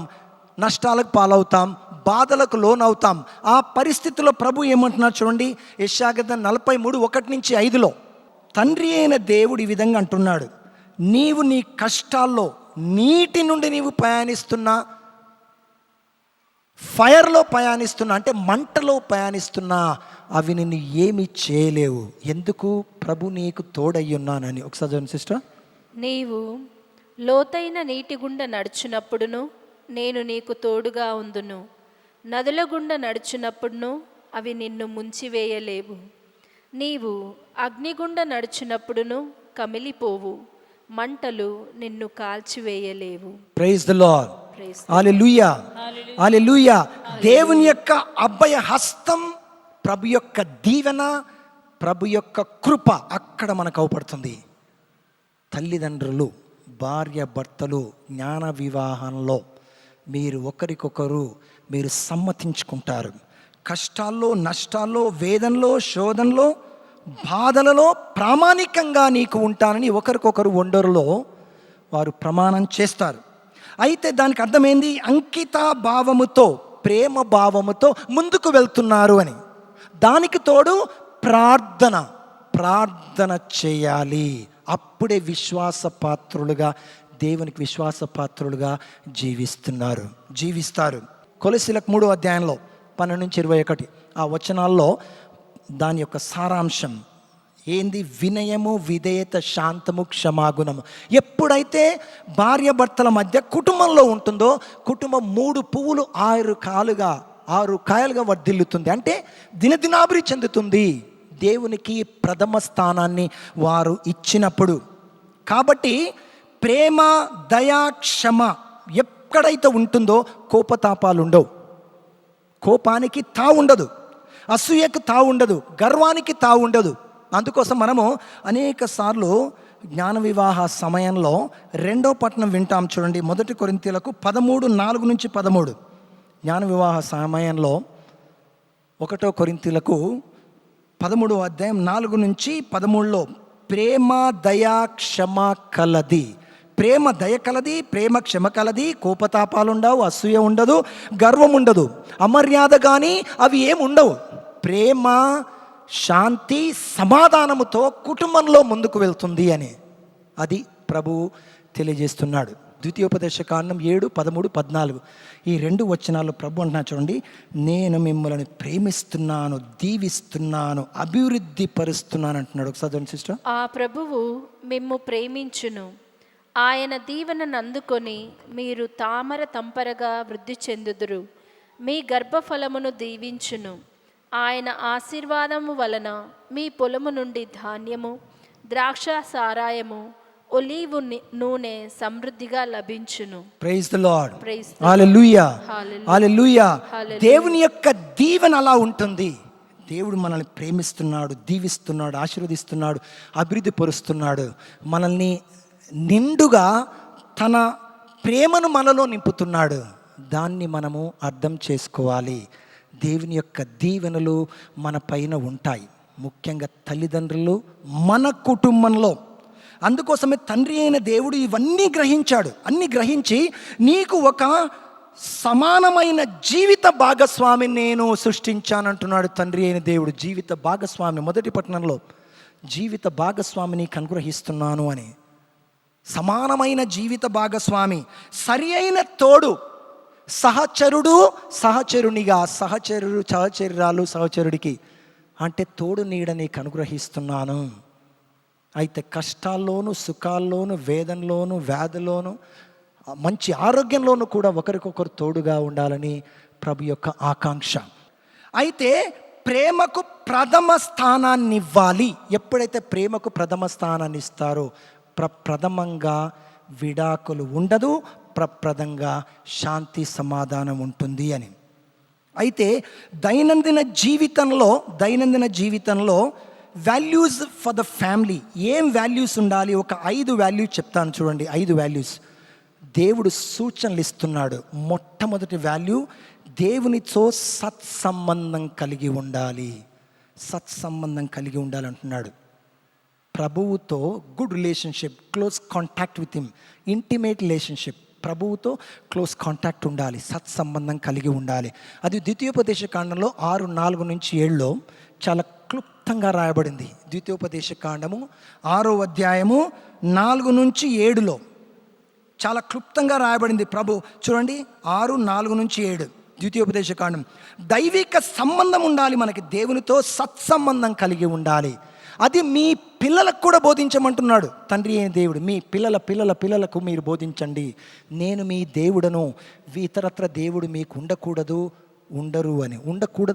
నష్టాలకు పాలవుతాం, బాధలకు లోనవుతాం. ఆ పరిస్థితుల్లో ప్రభు ఏమంటున్నారు చూడండి, యెషయా 43:1-5 తండ్రి అయిన దేవుడు ఈ విధంగా అంటున్నాడు, నీవు నీ కష్టాల్లో నీటి నుండి నీవు ప్రయాణిస్తున్నా, ఫైర్లో ప్రయాణిస్తున్నా, అంటే మంటలో ప్రయాణిస్తున్నా, అవి నిన్ను ఏమి చేయలేవు. ఎందుకు? ప్రభు నీకు తోడయ్యున్నానని. ఒకసారి చూడండి సిస్టర్. నీవు లోతైన నీటి గుండా నడుచునప్పుడును నేను నీకు తోడుగా ఉందును, నదుల గుండా నడుచునప్పుడును అవి నిన్ను ముంచివేయలేవు. నీవు అగ్నిగుండా నడుచునప్పుడును కమిలిపోవు, మంటలు నిన్ను కాల్చివేయలేవు. Praise the lord. Hallelujah, hallelujah. దేవుని యొక్క అభయ హస్తం, ప్రభు యొక్క దీవెన, ప్రభు యొక్క కృప అక్కడ మనకు అవపడుతుంది. తల్లిదండ్రులు, భార్య భర్తలు జ్ఞాన వివాహంలో మీరు ఒకరికొకరు మీరు సమ్మతించుకుంటారు. కష్టాల్లో, నష్టాల్లో, వేదనలో, శోధనలో, బాధలలో ప్రామాణికంగా నీకు ఉంటానని ఒకరికొకరు ఒండరులో వారు ప్రమాణం చేస్తారు. అయితే దానికి అర్థమైంది, అంకిత భావముతో, ప్రేమ భావముతో ముందుకు వెళ్తున్నారు అని. దానికి తోడు ప్రార్థన చేయాలి. అప్పుడే విశ్వాసపాత్రులుగా, దేవునికి విశ్వాసపాత్రులుగా జీవిస్తారు. కొలస్సీలకు 3:12-21 ఆ వచనాల్లో దాని యొక్క సారాంశం ఏంది? వినయము, విధేయత, శాంతము, క్షమాగుణము. ఎప్పుడైతే భార్య భర్తల మధ్య కుటుంబంలో ఉంటుందో, కుటుంబం 3 పువ్వులు 6 కాయలుగా వర్ధిల్లుతుంది. అంటే దినదినాభివృద్ధి చెందుతుంది. దేవునికి ప్రథమ స్థానాన్ని వారు ఇచ్చినప్పుడు. కాబట్టి ప్రేమ, దయా, క్షమ ఎక్కడైతే ఉంటుందో కోపతాపాలు ఉండవు, కోపానికి తావు ఉండదు, అసూయకు తావు ఉండదు, గర్వానికి తావు ఉండదు. అందుకోసం మనము అనేక సార్లు జ్ఞాన వివాహ సమయంలో 2వ పట్టణం వింటాం చూడండి. 1 కొరింథీయులకు 13:4-13 జ్ఞాన వివాహ సమయంలో 1 కొరింథీయులకు 13:4-13 ప్రేమ, దయా, క్షమ కలది. ప్రేమ దయ కలది, ప్రేమ క్షమ కలది, కోపతాపాలు ఉండవు, అసూయ ఉండదు, గర్వం ఉండదు, అమర్యాద కానీ అవి ఏమి ఉండవు. ప్రేమ, శాంతి, సమాధానముతో కుటుంబంలో ముందుకు వెళ్తుంది అని అది ప్రభువు తెలియజేస్తున్నాడు. ద్వితీయోపదేశకాండం 7, 13, 14 ఈ 2 వచనాలు ప్రభు అంటున్నా చూడండి, నేను మిమ్మల్ని ప్రేమిస్తున్నాను, దీవిస్తున్నాను, అభివృద్ధి పరుస్తున్నాను అంటున్నాడు. ఒకసారి చూడండి సిస్టర్. ఆ ప్రభువు మిమ్ము ప్రేమించును, ఆయన దీవెనను అందుకొని మీరు తామర తంపరగా వృద్ధి చెందుదురు, మీ గర్భఫలమును దీవించును. ఆయన ఆశీర్వాదము వలన మీ పొలము నుండి ధాన్యము, ద్రాక్ష సారాయము, ఒలీవు నూనె సమృద్ధిగా లభించును. Praise the lord. Praise the hallelujah, Hallelujah. Hallelujah. Hallelujah. దేవుని యొక్క దీవెన అలా ఉంటుంది. దేవుడు మనల్ని ప్రేమిస్తున్నాడు, దీవిస్తున్నాడు, ఆశీర్వదిస్తున్నాడు, అభివృద్ధి పరుస్తున్నాడు. మనల్ని నిండుగా తన ప్రేమను మనలో నింపుతున్నాడు. దాన్ని మనము అర్థం చేసుకోవాలి. దేవుని యొక్క దీవెనలు మన పైన ఉంటాయి, ముఖ్యంగా తల్లిదండ్రులు, మన కుటుంబంలో. అందుకోసమే తండ్రి అయిన దేవుడు ఇవన్నీ గ్రహించాడు. అన్నీ గ్రహించి నీకు ఒక సమానమైన జీవిత భాగస్వామిని నేను సృష్టించానంటున్నాడు తండ్రి అయిన దేవుడు. జీవిత భాగస్వామి, మొదటి పట్టణంలో జీవిత భాగస్వామిని నీకు అనుగ్రహిస్తున్నాను అని. సమానమైన జీవిత భాగస్వామి, సరి అయిన తోడు, సహచరుడు సహచరునిగా, సహచరురాలు సహచరుడికి అంటే తోడు నీడ నీకు అనుగ్రహిస్తున్నాను. అయితే కష్టాల్లోనూ, సుఖాల్లోనూ, వేదనలోనూ, వ్యాధిలోనూ, మంచి ఆరోగ్యంలోనూ కూడా ఒకరికొకరు తోడుగా ఉండాలని ప్రభు యొక్క ఆకాంక్ష. అయితే ప్రేమకు ప్రథమ స్థానాన్ని ఇవ్వాలి. ఎప్పుడైతే ప్రేమకు ప్రథమ స్థానాన్ని ఇస్తారో ప్రథమంగా విడాకులు ఉండదు, ప్రప్రదంగా శాంతి సమాధానం ఉంటుంది అని. అయితే దైనందిన జీవితంలో వాల్యూస్ ఫర్ ద ఫ్యామిలీ ఏం వాల్యూస్ ఉండాలి? ఒక 5 వాల్యూస్ చెప్తాను చూడండి. 5 వాల్యూస్ దేవుడు సూచనలు ఇస్తున్నాడు. మొట్టమొదటి వాల్యూ, దేవునితో సత్సంబంధం కలిగి ఉండాలి. సత్సంబంధం కలిగి ఉండాలి అంటున్నాడు. ప్రభువుతో good relationship, close contact with him, intimate relationship. ప్రభువుతో క్లోజ్ కాంటాక్ట్ ఉండాలి, సత్సంబంధం కలిగి ఉండాలి. అది ద్వితీయోపదేశ కాండంలో 6:4-7 చాలా క్లుప్తంగా రాయబడింది. ద్వితీయోపదేశ కాండము 6వ అధ్యాయము 4-7 చాలా క్లుప్తంగా రాయబడింది. ప్రభు చూడండి, 6:4-7 ద్వితీయోపదేశ కాండం. దైవిక సంబంధం ఉండాలి మనకి, దేవునితో సత్సంబంధం కలిగి ఉండాలి. అది మీ పిల్లలకు కూడా బోధించమంటున్నాడు తండ్రి అయిన దేవుడు. మీ పిల్లలకు మీరు బోధించండి, నేను మీ దేవుడను, ఇతరత్ర దేవుడు మీకు ఉండకూడదు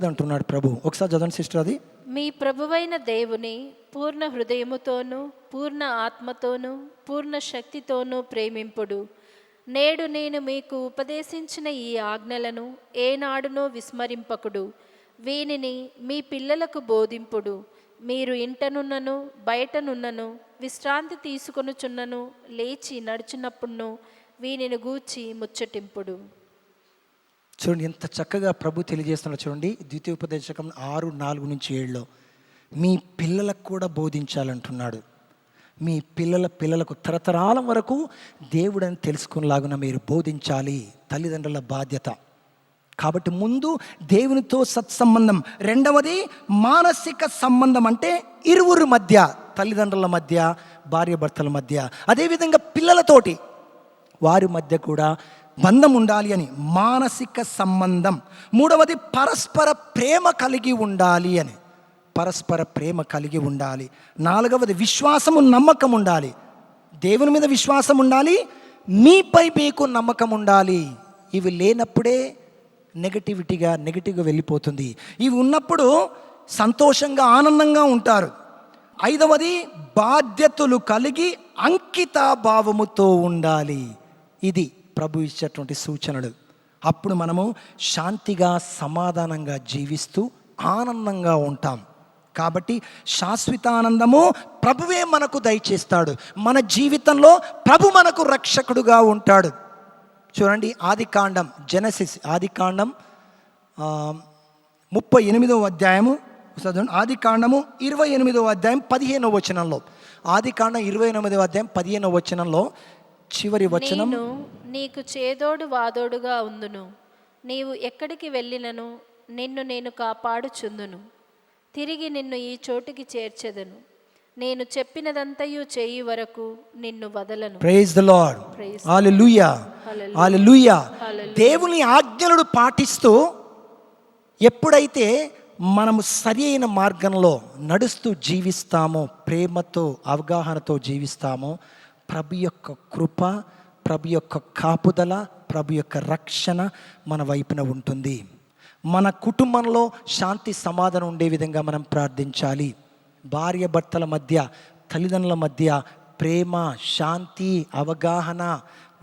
అంటున్నాడు ప్రభు. ఒకసారి చదవండి సిస్టర్. అది మీ ప్రభువైన దేవుని పూర్ణ హృదయముతోనూ, పూర్ణ ఆత్మతోనూ, పూర్ణ శక్తితోనూ ప్రేమింపుడు. నేడు నేను మీకు ఉపదేశించిన ఈ ఆజ్ఞలను ఏనాడునో విస్మరింపకుడు. వీనిని మీ పిల్లలకు బోధింపుడు. మీరు ఇంటనున్నను బయటనున్నను, విశ్రాంతి తీసుకొనుచున్నను, లేచి నడుచున్నప్పుడును వీనిని గూర్చి ముచ్చటింపుడు. చూడండి ఎంత చక్కగా ప్రభు తెలియజేస్తున్నాడు. చూడండి ద్వితీయోపదేశకం 6:4-7 మీ పిల్లలకు కూడా బోధించాలంటున్నాడు. మీ పిల్లలకు తరతరాల వరకు దేవుడని తెలుసుకునేలాగున మీరు బోధించాలి, తల్లిదండ్రుల బాధ్యత. కాబట్టి ముందు దేవునితో సత్సంబంధం, రెండవది మానసిక సంబంధం, అంటే ఇరువురి మధ్య, తల్లిదండ్రుల మధ్య, భార్యాభర్తల మధ్య, అదేవిధంగా పిల్లలతోటి వారి మధ్య కూడా బంధం ఉండాలి అని, మానసిక సంబంధం. మూడవది పరస్పర ప్రేమ కలిగి ఉండాలి అని, పరస్పర ప్రేమ కలిగి ఉండాలి. నాలుగవది విశ్వాసము, నమ్మకం ఉండాలి. దేవుని మీద విశ్వాసం ఉండాలి, మీపై మీకు నమ్మకం ఉండాలి. ఇవి లేనప్పుడే నెగటివ్గా వెళ్ళిపోతుంది. ఇవి ఉన్నప్పుడు సంతోషంగా ఆనందంగా ఉంటారు. ఐదవది బాధ్యతలు కలిగి అంకితాభావముతో ఉండాలి. ఇది ప్రభు ఇచ్చేటువంటి సూచనలు. అప్పుడు మనము శాంతిగా సమాధానంగా జీవిస్తూ ఆనందంగా ఉంటాం. కాబట్టి శాశ్వతానందము ప్రభువే మనకు దయచేస్తాడు. మన జీవితంలో ప్రభు మనకు రక్షకుడుగా ఉంటాడు. చూడండి ఆదికాండం, జెనసిస్ ఆదికాండం 38వ అధ్యాయము చదవండి. ఆదికాండము 28వ అధ్యాయం 15వ వచనంలో, ఆదికాండం 28వ అధ్యాయం 15వ వచనంలో చివరి వచనం, నేను నీకు చేదోడు వాదోడుగా ఉందును, నీవు ఎక్కడికి వెళ్ళినను నిన్ను నేను కాపాడుచుందును, తిరిగి నిన్ను ఈ చోటుకి చేర్చెదను, నేను చెప్పినదంతయు చేయి వరకు నిన్ను వదలను. Praise the lord. Praise hallelujah, hallelujah. దేవుని ఆజ్ఞలను పాటిస్తూ ఎప్పుడైతే మనము సరి అయిన మార్గంలో నడుస్తూ జీవిస్తామో, ప్రేమతో అవగాహనతో జీవిస్తామో, ప్రభు యొక్క కృప, ప్రభు యొక్క కాపుదల, ప్రభు యొక్క రక్షణ మన వైపున ఉంటుంది. మన కుటుంబంలో శాంతి సమాధానం ఉండే విధంగా మనం ప్రార్థించాలి. భార్య భర్తల మధ్య, తల్లిదండ్రుల మధ్య ప్రేమ, శాంతి, అవగాహన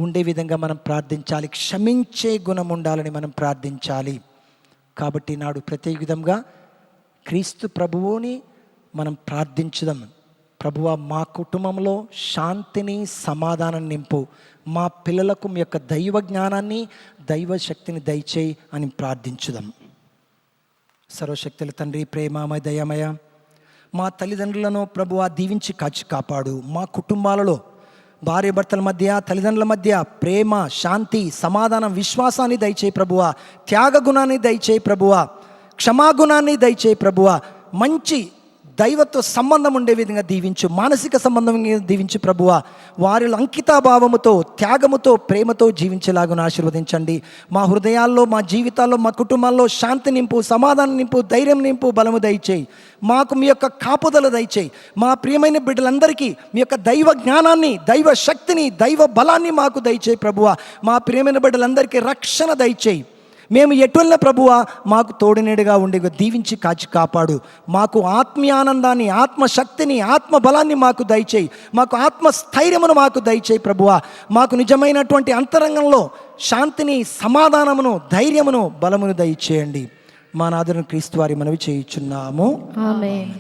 ఉండే విధంగా మనం ప్రార్థించాలి. క్షమించే గుణం ఉండాలని మనం ప్రార్థించాలి. కాబట్టి నాడు ప్రత్యేక విధంగా క్రీస్తు ప్రభువుని మనం ప్రార్థించుదాం. ప్రభువా, మా కుటుంబంలో శాంతిని, సమాధానం నింపు, మా పిల్లలకు మీ యొక్క దైవ జ్ఞానాన్ని, దైవ శక్తిని దయచేయి అని ప్రార్థించుదాం. సర్వశక్తుల తండ్రి, ప్రేమమయ, దయమయ, మా తల్లిదండ్రులను ప్రభువా దీవించి కాచి కాపాడు. మా కుటుంబాలలో భార్య భర్తల మధ్య, తల్లిదండ్రుల మధ్య ప్రేమ, శాంతి, సమాధానం, విశ్వాసాన్ని దయచేయి ప్రభువా. త్యాగ గుణాన్ని దయచేయి ప్రభువా. క్షమాగుణాన్ని దయచేయి ప్రభువా. మంచి దైవతో సంబంధం ఉండే విధంగా దీవించు, మానసిక సంబంధం దీవించు ప్రభువా. వారిలో అంకితాభావముతో, త్యాగముతో, ప్రేమతో జీవించేలాగా ఆశీర్వదించండి. మా హృదయాల్లో, మా జీవితాల్లో, మా కుటుంబాల్లో శాంతి నింపు, సమాధానం నింపు, ధైర్యం నింపు, బలము దయచేయి. మాకు మీ యొక్క కాపుదల దయచేయి. మా ప్రియమైన బిడ్డలందరికీ మీ యొక్క దైవ జ్ఞానాన్ని, దైవ శక్తిని, దైవ బలాన్ని మాకు దయచేయి ప్రభువా. మా ప్రియమైన బిడ్డలందరికీ రక్షణ దయచేయి. మేము ఎటువల్ల ప్రభువా మాకు తోడునేడుగా ఉండి దీవించి కాచి కాపాడు. మాకు ఆత్మీయానందాన్ని, ఆత్మశక్తిని, ఆత్మ బలాన్ని మాకు దయచేయి. మాకు ఆత్మస్థైర్యమును మాకు దయచేయి ప్రభువా. మాకు నిజమైనటువంటి అంతరంగంలో శాంతిని, సమాధానమును, ధైర్యమును, బలమును దయచేయండి. మా నాథుని క్రీస్తు వారి మనవి చేయుచున్నాము. ఆమేన్.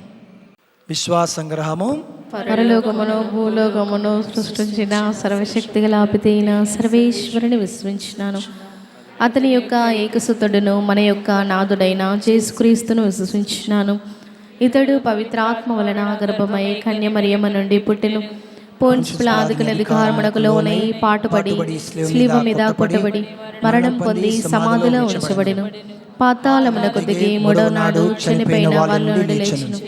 విశ్వాస సంగ్రహము. పరలోకమును భూలోకమును సృష్టించిన సర్వశక్తి గల పితైన సర్వేశ్వరుని విశ్వసించినాను. అతని యొక్క ఏకసుతుడును మన యొక్క నాథుడైన యేసుక్రీస్తును విశ్వసించినాను. ఇతడు పవిత్రాత్మ వలన గర్భమై కన్యమరియమ నుండి పుట్టెను. పోన్స్ పిలాతుకు అధికారమునకు లోనై పాటుపడి శిలువ మీద కొట్టబడి మరణం పొంది సమాధిలో ఉంచబడెను. పాతాళమునకు దిగి మూడవ నాడు చనిపోయిన వాళ్ళ నుండి లేచెను.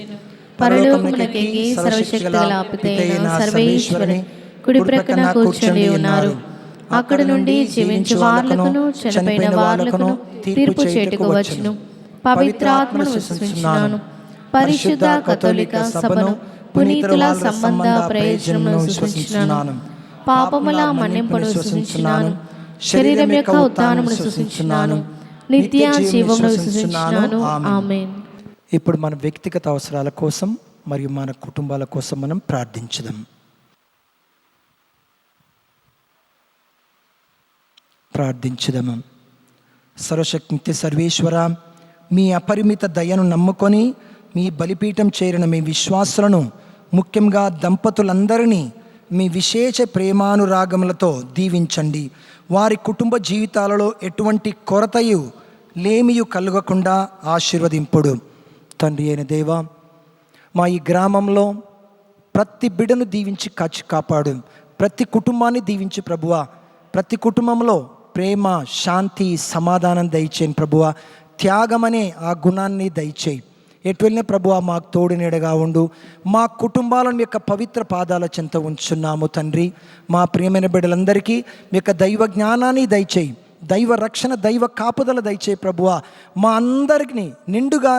పరలోకమునకెక్కి సర్వశక్తి గల పితైన సర్వేశ్వరుని కుడి ప్రక్కన కూర్చుని ఉన్నారు. అక్కడ నుండి జీవించు వార్లకును చనిపోయిన వార్లకును తీర్పు చేటుకు వచ్చును. పవిత్రాత్మను విశ్వసించున్నాను. పరిశుద్ధ కథోలిక సభను, పునీతుల సంబంధ ప్రయోజనమును విశ్వసించున్నాను. పాపముల మన్నింపును విశ్వసించున్నాను. శరీరం యొక్క ఉత్థానమును విశ్వసించున్నాను. నిత్య జీవమును విశ్వసించున్నాను. ఆమేన్. ఇప్పుడు మన వ్యక్తిగత అవసరాల కోసం మరియు మన కుటుంబాల కోసం మనం ప్రార్థించుదాం. ప్రార్థించుదాము. సర్వశక్తి సర్వేశ్వర, మీ అపరిమిత దయను నమ్ముకొని మీ బలిపీఠం చేరిన మీ విశ్వాసులను, ముఖ్యంగా దంపతులందరినీ మీ విశేష ప్రేమానురాగములతో దీవించండి. వారి కుటుంబ జీవితాలలో ఎటువంటి కొరతయు లేమియు కలుగకుండా ఆశీర్వదింపుడు. తండ్రి అయిన దేవా, మా ఈ గ్రామంలో ప్రతి బిడ్డను దీవించి కాచి కాపాడు. ప్రతి కుటుంబాన్ని దీవించి ప్రభువా. ప్రతి కుటుంబంలో ప్రేమ, శాంతి, సమాధానం దయచేయండి ప్రభువా. త్యాగమనే ఆ గుణాన్ని దయచేయి. ఎటు వెళ్ళిన ప్రభువా మాకు తోడు నీడగా ఉండు. మా కుటుంబాలను మీ యొక్క పవిత్ర పాదాల చెంత ఉంచున్నాము తండ్రి. మా ప్రియమైన బిడ్డలందరికీ మీ యొక్క దైవ జ్ఞానాన్ని దయచేయి, దైవ రక్షణ, దైవ కాపుదల దయచేయి ప్రభువా. మా అందరికీ నిండుగా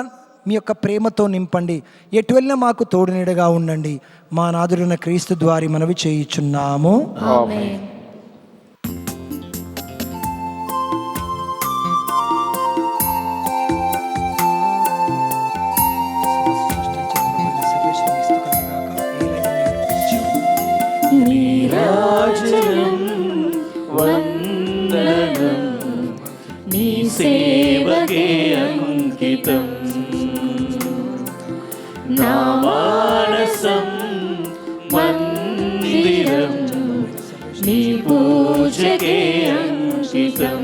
మీ యొక్క ప్రేమతో నింపండి. ఎటు వెళ్ళినా మాకు తోడు నీడగా ఉండండి. మా నాథుడైన క్రీస్తు ద్వారా మనవి చేయుచున్నాము. ఆమేన్. నీరాజనం వందనం నీ సేవకే అంకితం. నా మానసం మందిరం నీ పూజకే అంకితం.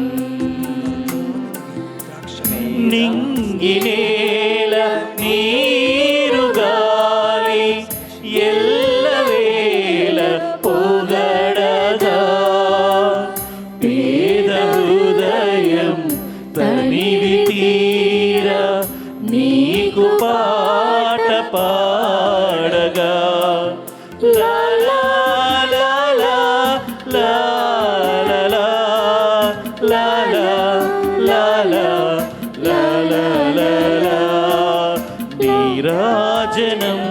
నింగినేల నీరు గాలి ఎల్లవేళ పొగడగా, పేద హృదయం తనివి తీర నీకు పాట పాడగా. నీరాజనం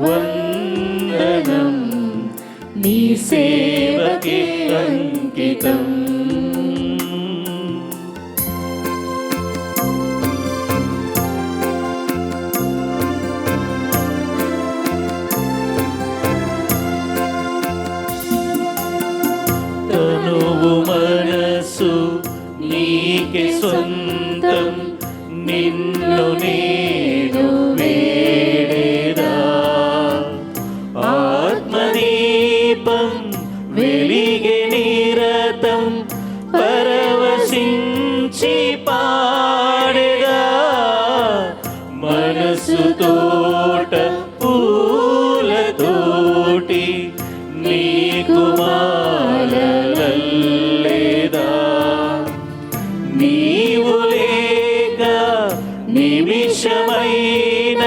వందనం నీ సేవకే అంకితం. తనువు మనసు నీకే సొంతం నిన్ను నేను వేడేదా. ఆత్మదీపం వెలిగే నిరతం పరవశించి పాడేదా. మనసు తోట పూలతోటి నీకు మాలలల్లేదా. నీవు లేక నిమిషమైన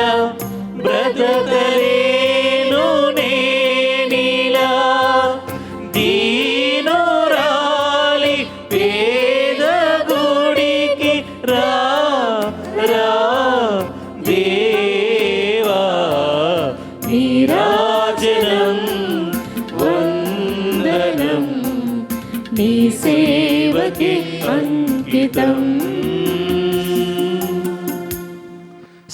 బ్రతకలేను నేనిలా. దీనురాలి పేద గుడికి రా రా దేవా. నీరాజనం వందనం నీ సేవకి అంకితం.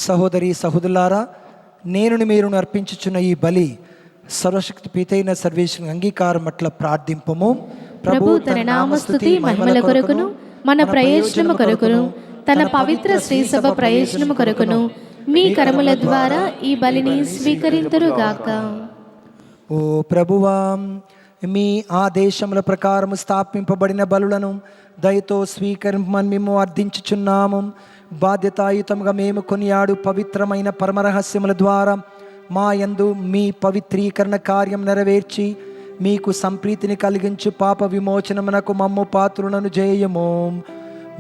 సహోదరి సహోదరులారా, నేను మీరును అర్పించుచున్న ఈ బలి సర్వశక్తి పీతైన సర్వేశ్వరుని అంగీకారం అట్ల ప్రార్థింపము. ప్రభు తన నామస్తుతి మహిమల కొరకును మన ప్రయోజనము కొరకును తన పవిత్ర శ్రీసభ ప్రయోజనము కొరకును మీ కరముల ద్వారా ఈ బలిని స్వీకరింతురుగాక. ఓ ప్రభువా, మీ ఆదేశముల ప్రకారము స్థాపింపబడిన బలులను దయతో స్వీకరింపమని మేము అర్థించుచున్నాము. బాధ్యతాయుతముగా మేము కొనియాడు పవిత్రమైన పరమరహస్యముల ద్వారా మా యందు మీ పవిత్రీకరణ కార్యం నెరవేర్చి మీకు సంప్రీతిని కలిగించు పాప విమోచనమునకు మమ్ము పాత్రులను చేయము.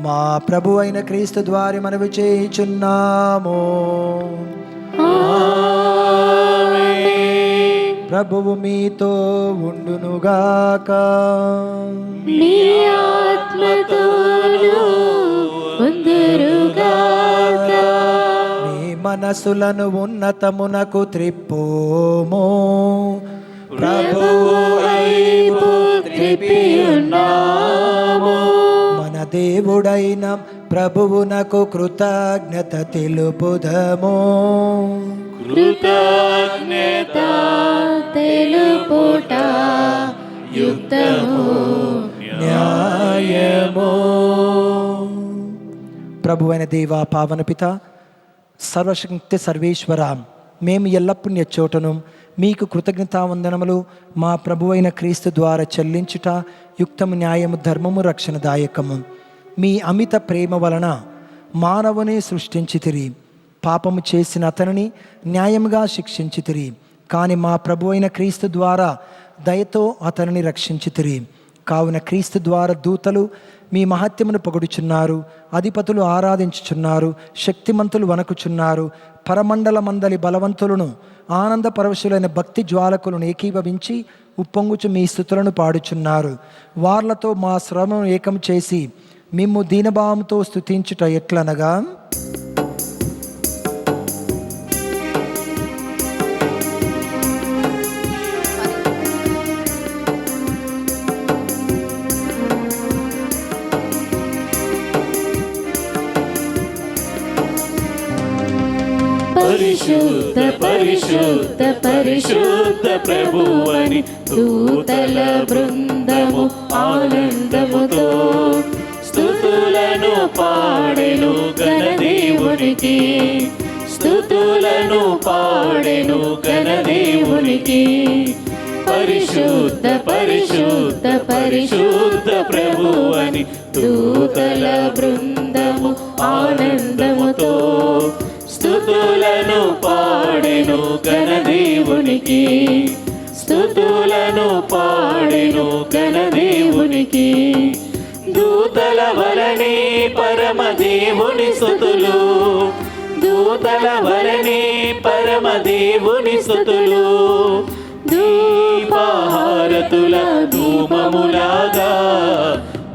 మా ప్రభు అయిన క్రీస్తు ద్వారా మనవి చేయుచున్నాము. ప్రభువు మీతో ఉండునుగాక. మీ ఆత్మతోను ఉందురుగాక. మీ మనసులను ఉన్నతమునకు త్రిప్పుము. ప్రభువు వైపు త్రిప్పి ఉన్నాము. మన దేవుడైన ప్రభువునకు కృతజ్ఞత తెలుపుదము. కృతజ్ఞత తెలుపుట యుక్తము న్యాయము. ప్రభువైన దేవా, పావన పిత, సర్వశక్తి సర్వేశ్వర, మేము ఎల్లప్పుడూ చోటను మీకు కృతజ్ఞతావందనములు మా ప్రభువైన క్రీస్తు ద్వారా చెల్లించుట యుక్తము, న్యాయము, ధర్మము, రక్షణదాయకము. మీ అమిత ప్రేమ వలన మానవుని సృష్టించితిరి. పాపము చేసిన అతనిని న్యాయముగా శిక్షించితిరి. కానీ మా ప్రభువైన క్రీస్తు ద్వారా దయతో అతనిని రక్షించితిరి. కావున క్రీస్తు ద్వారా దూతలు మీ మహత్యమును పొగుడుచున్నారు, అధిపతులు ఆరాధించుచున్నారు, శక్తిమంతులు వణకుచున్నారు. పరమండల మందలి బలవంతులను ఆనంద పరవశులైన భక్తి జ్వాలకులను ఏకీభవించి ఉప్పొంగుచు మీ స్తుతులను పాడుచున్నారు. వార్లతో మా శ్రమను ఏకం చేసి మిమ్ము దీనభావంతో స్తుతించుట ఎట్లనగా, పరిశుద్ధ పరిశుద్ధ పరిశుద్ధ ప్రభువని దూతల బృందము ఆనందముతో స్తుతులను పాడెను ఘనదేవునికి. స్తుతులను పాడెను ఘనదేవునికి. పరిశుద్ధ పరిశుద్ధ పరిశుద్ధ ప్రభువని దూతల బృందము ఆనందముతో స్తుతులను పాడెను ఘనదేవునికి. స్తుతులను పాడెను ఘనదేవునికి. దూతల వలనే పరమదేవుని స్తుతులు, దూతల వలనే పరమదేవుని స్తుతులు. దీపహారతుల ధూమములాగా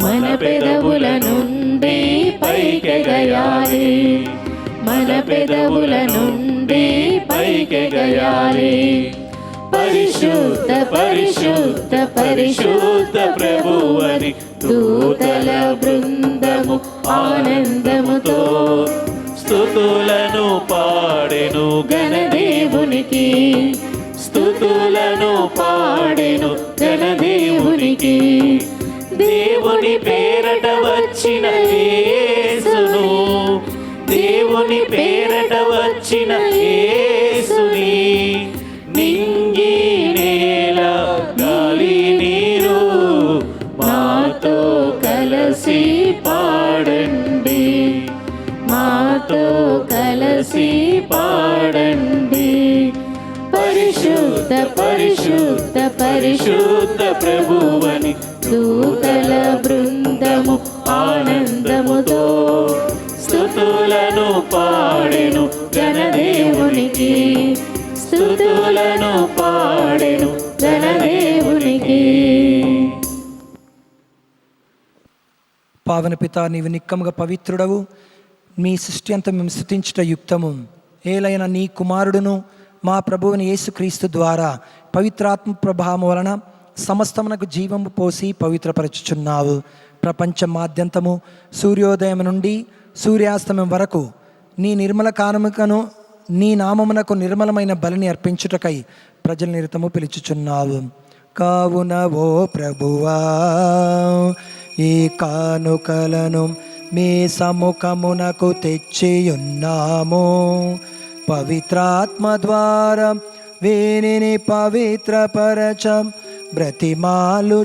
మన పెదవుల నుండి పైకెగయాలి. మన పెదవుల నుండి పైకెగయాలి. పరిశుద్ధ పరిశుద్ధ పరిశుద్ధ ప్రభువని దూతల బృందము ఆనందముతో స్తుతులను పాడెను గణదేవునికి, స్తుతులను పాడెను గణదేవునికి. దేవుని పేరట వచ్చిన యేసును, దేవుని పేరట వచ్చిన యేసుని నింగి నేల గాలి నీరు మాతో కలిసి పాడండి, మాతో కలిసి పాడండి. పరిశుద్ధ పరిశుద్ధ పరిశుద్ధ ప్రభువని దూతల బృందము ఆనందముతో స్తుతులను పాడెను గణదేవునికి, స్తుతులను పాడెను గణదేవునికి. పావన పితా, నీవు నిక్కముగా పవిత్రుడవు, మీ సృష్టి అంతా మేము స్తుతించుట యుక్తము. ఏలైన నీ కుమారుడును మా ప్రభువుని యేసుక్రీస్తు ద్వారా పవిత్రాత్మ ప్రభావం వలన సమస్తమునకు జీవము పోసి పవిత్రపరచుచున్నావు. ప్రపంచమాద్యంతము సూర్యోదయం నుండి సూర్యాస్తమయం వరకు నీ నిర్మల కానుకను, నీ నామమునకు నిర్మలమైన బలిని అర్పించుటకై ప్రజల నిరతము పిలుచుచున్నావు. కావున ఓ ప్రభువా, ఈ కానుకలను మీ సముఖమునకు తెచ్చియున్నాము. పవిత్రాత్మ ద్వారా వీనిని పవిత్రపరచ బ్రతిమాలుచున్నాము.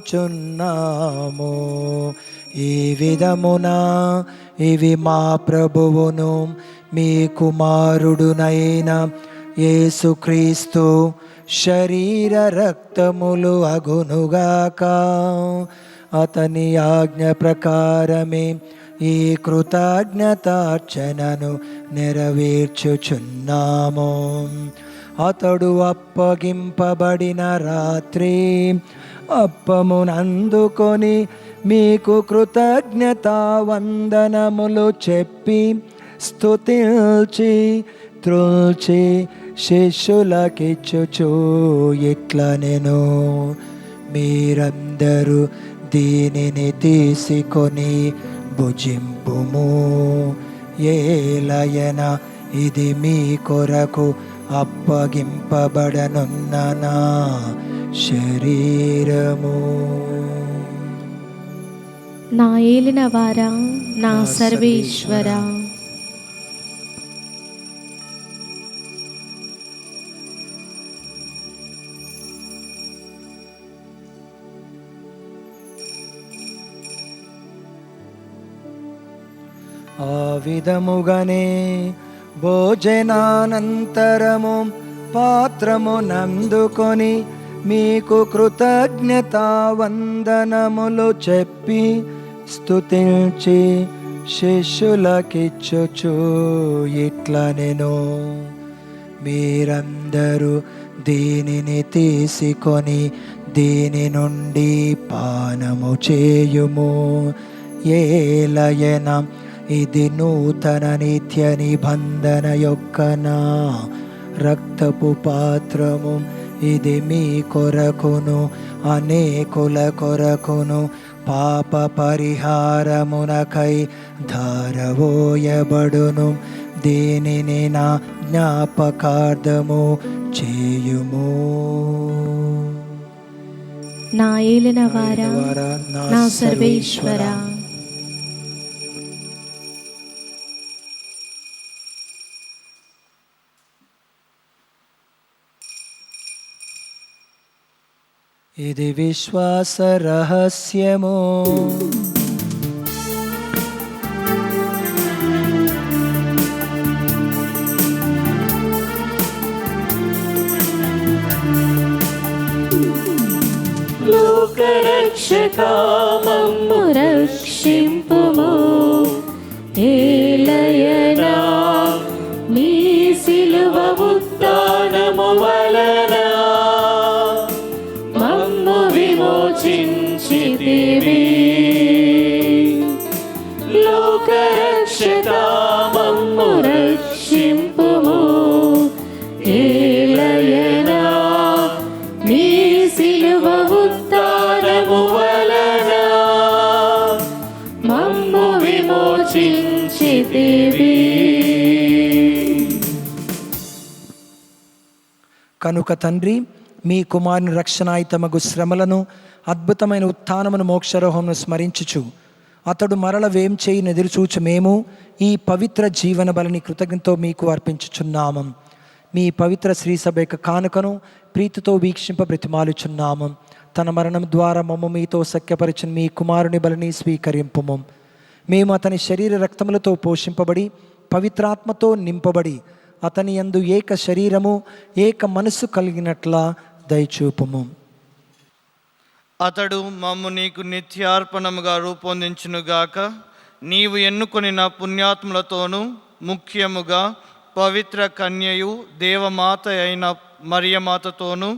ఈ విధమున ఇవి మా ప్రభువును మీ కుమారుడునైన యేసుక్రీస్తు శరీర రక్తములు అగునుగాక. అతని ఆజ్ఞ ప్రకారమే ఈ కృతజ్ఞతార్చనను నెరవేర్చుచున్నాము. అతడు అప్పగింపబడిన రాత్రి అప్పమునందుకొని మీకు కృతజ్ఞతా వందనములు చెప్పి స్తుతించి త్రుల్చి శిష్యులకిచ్చుచు ఇట్లనెను, మీరందరూ దీనిని తీసుకొని భుజింపుము. ఏలయన ఇది మీ కొరకు అప్పగింపబడనున్న నా శరీరము. నా ఏలిన వారా, నా సర్వేశ్వరా, ఆ విధముగానే భోజనానంతరము పాత్రము నందుకొని మీకు కృతజ్ఞతా వందనములు చెప్పి స్తుతించి శిష్యులకిచ్చుచు ఇట్లనెను, మీరందరూ దీనిని తీసుకొని దీని నుండి పానము చేయుము. ఏలయన ఇది నూతన నిత్య నిబంధన యొక్క నా రక్తపు పాత్రము. ఇది మీ కొరకును అనేకుల కొరకును పాప పరిహారమునకై ధారవోయబడును. దీనిని నా జ్ఞాపకార్థము చేయుము. నా ఏలిన వారా, నా సర్వేశ్వరా, ఇది విశ్వాస రహస్యము. లోకరక్షకా మమ్ము రక్షింపుము. ఏలయనా నీ సిలువ ఉత్థానము వలన మమ్ము విమోచించితివి. లోకరక్షకా మమ్ము ఏలయనా నీ సిలువ ఉత్థానము వలన మమ్ము విమోచించితివి. కనుక తండ్రి, మీ కుమారుని రక్షణాయుతమగు శ్రమలను, అద్భుతమైన ఉత్థానమును, మోక్షారోహమును స్మరించుచు అతడు మరల వేం చేయి ఎదురుచూచు మేము ఈ పవిత్ర జీవన బలిని కృతజ్ఞతతో మీకు అర్పించుచున్నాము. మీ పవిత్ర శ్రీసభ యొక్క కానుకను ప్రీతితో వీక్షింప బ్రతిమాలుచున్నాము. తన మరణం ద్వారా మమ్మ మీతో సఖ్యపరిచిన మీ కుమారుని బలిని స్వీకరింపుము. మేము అతని శరీర రక్తములతో పోషింపబడి పవిత్రాత్మతో నింపబడి అతని యందు ఏక శరీరము ఏక మనసు కలిగినట్లా దయచూపుము. అతడు మమ్ము నీకు నిత్యార్పణముగా రూపొందించునుగాక. నీవు ఎన్నుకొనిన పుణ్యాత్ములతోనూ ముఖ్యముగా పవిత్ర కన్యయు దేవమాత అయిన మరియమాతతోనూ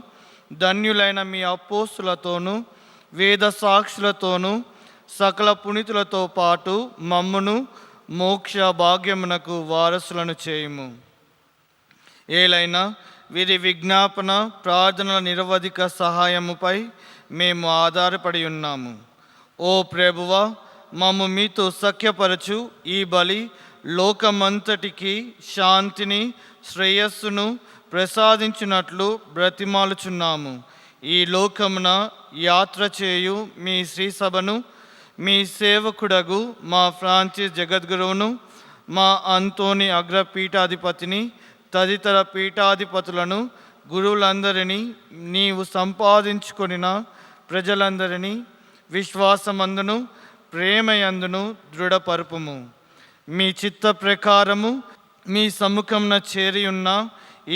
ధన్యులైన మీ అపోస్తులతోనూ వేద సాక్షులతోనూ సకల పునీతులతో పాటు మమ్మును మోక్ష భాగ్యమునకు వారసులను చేయుము. ఏలైనా వీరి విజ్ఞాపన ప్రార్థనల నిరవధిక సహాయముపై మేము ఆధారపడి ఉన్నాము. ఓ ప్రభువా, మమ్ము మీతో సఖ్యపరచు ఈ బలి లోకమంతటికి శాంతిని శ్రేయస్సును ప్రసాదించినట్లు బ్రతిమాలుచున్నాము. ఈ లోకమున యాత్ర చేయు మీ శ్రీసభను, మీ సేవకుడగు మా ఫ్రాన్సిస్ జగద్గురువును, మా అంతోని అగ్రపీఠాధిపతిని, తదితర పీఠాధిపతులను, గురువులందరినీ, నీవు సంపాదించుకొనిన ప్రజలందరినీ విశ్వాసమందును ప్రేమయందును దృఢపరుపుము. మీ చిత్త ప్రకారము మీ సముఖంన చేరి ఉన్న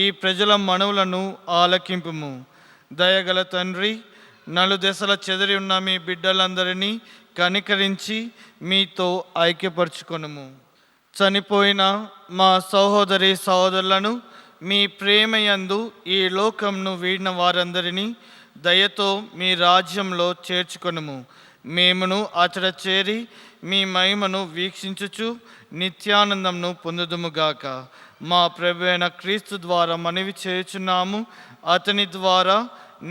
ఈ ప్రజల మనవులను ఆలకింపుము. దయగల తండ్రి, నలుదెసల చెదరి ఉన్న మీ బిడ్డలందరినీ కనికరించి మీతో ఐక్యపరచుకొనుము. చనిపోయిన మా సహోదరి సహోదరులను మీ ప్రేమయందు ఈ లోకంను వీడిన వారందరినీ దయతో మీ రాజ్యంలో చేర్చుకొనుము. మేమును అతడ చేరి మీ మహిమను వీక్షించుచు నిత్యానందంను పొందుదుముగాక. మా ప్రభు అయిన క్రీస్తు ద్వారా మనవి చేయుచున్నాము. అతని ద్వారా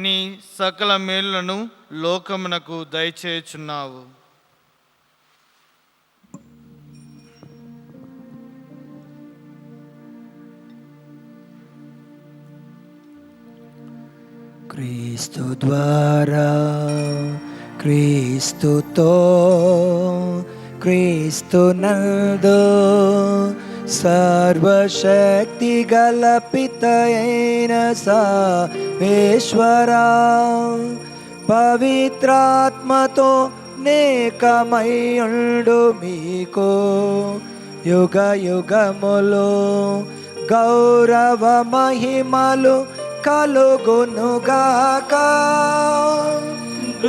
నీ సకల మేలులను లోకమునకు దయచేయుచున్నావు. క్రీస్తు ద్వారా, క్రీస్తుతో, క్రీస్తునందు సర్వశక్తి గల పితయైన సర్వేశ్వరా, పవిత్రాత్మతో నేకమయుండు మీకు యుగ యుగములు గౌరవ మహిమలు కలుగునుగాక.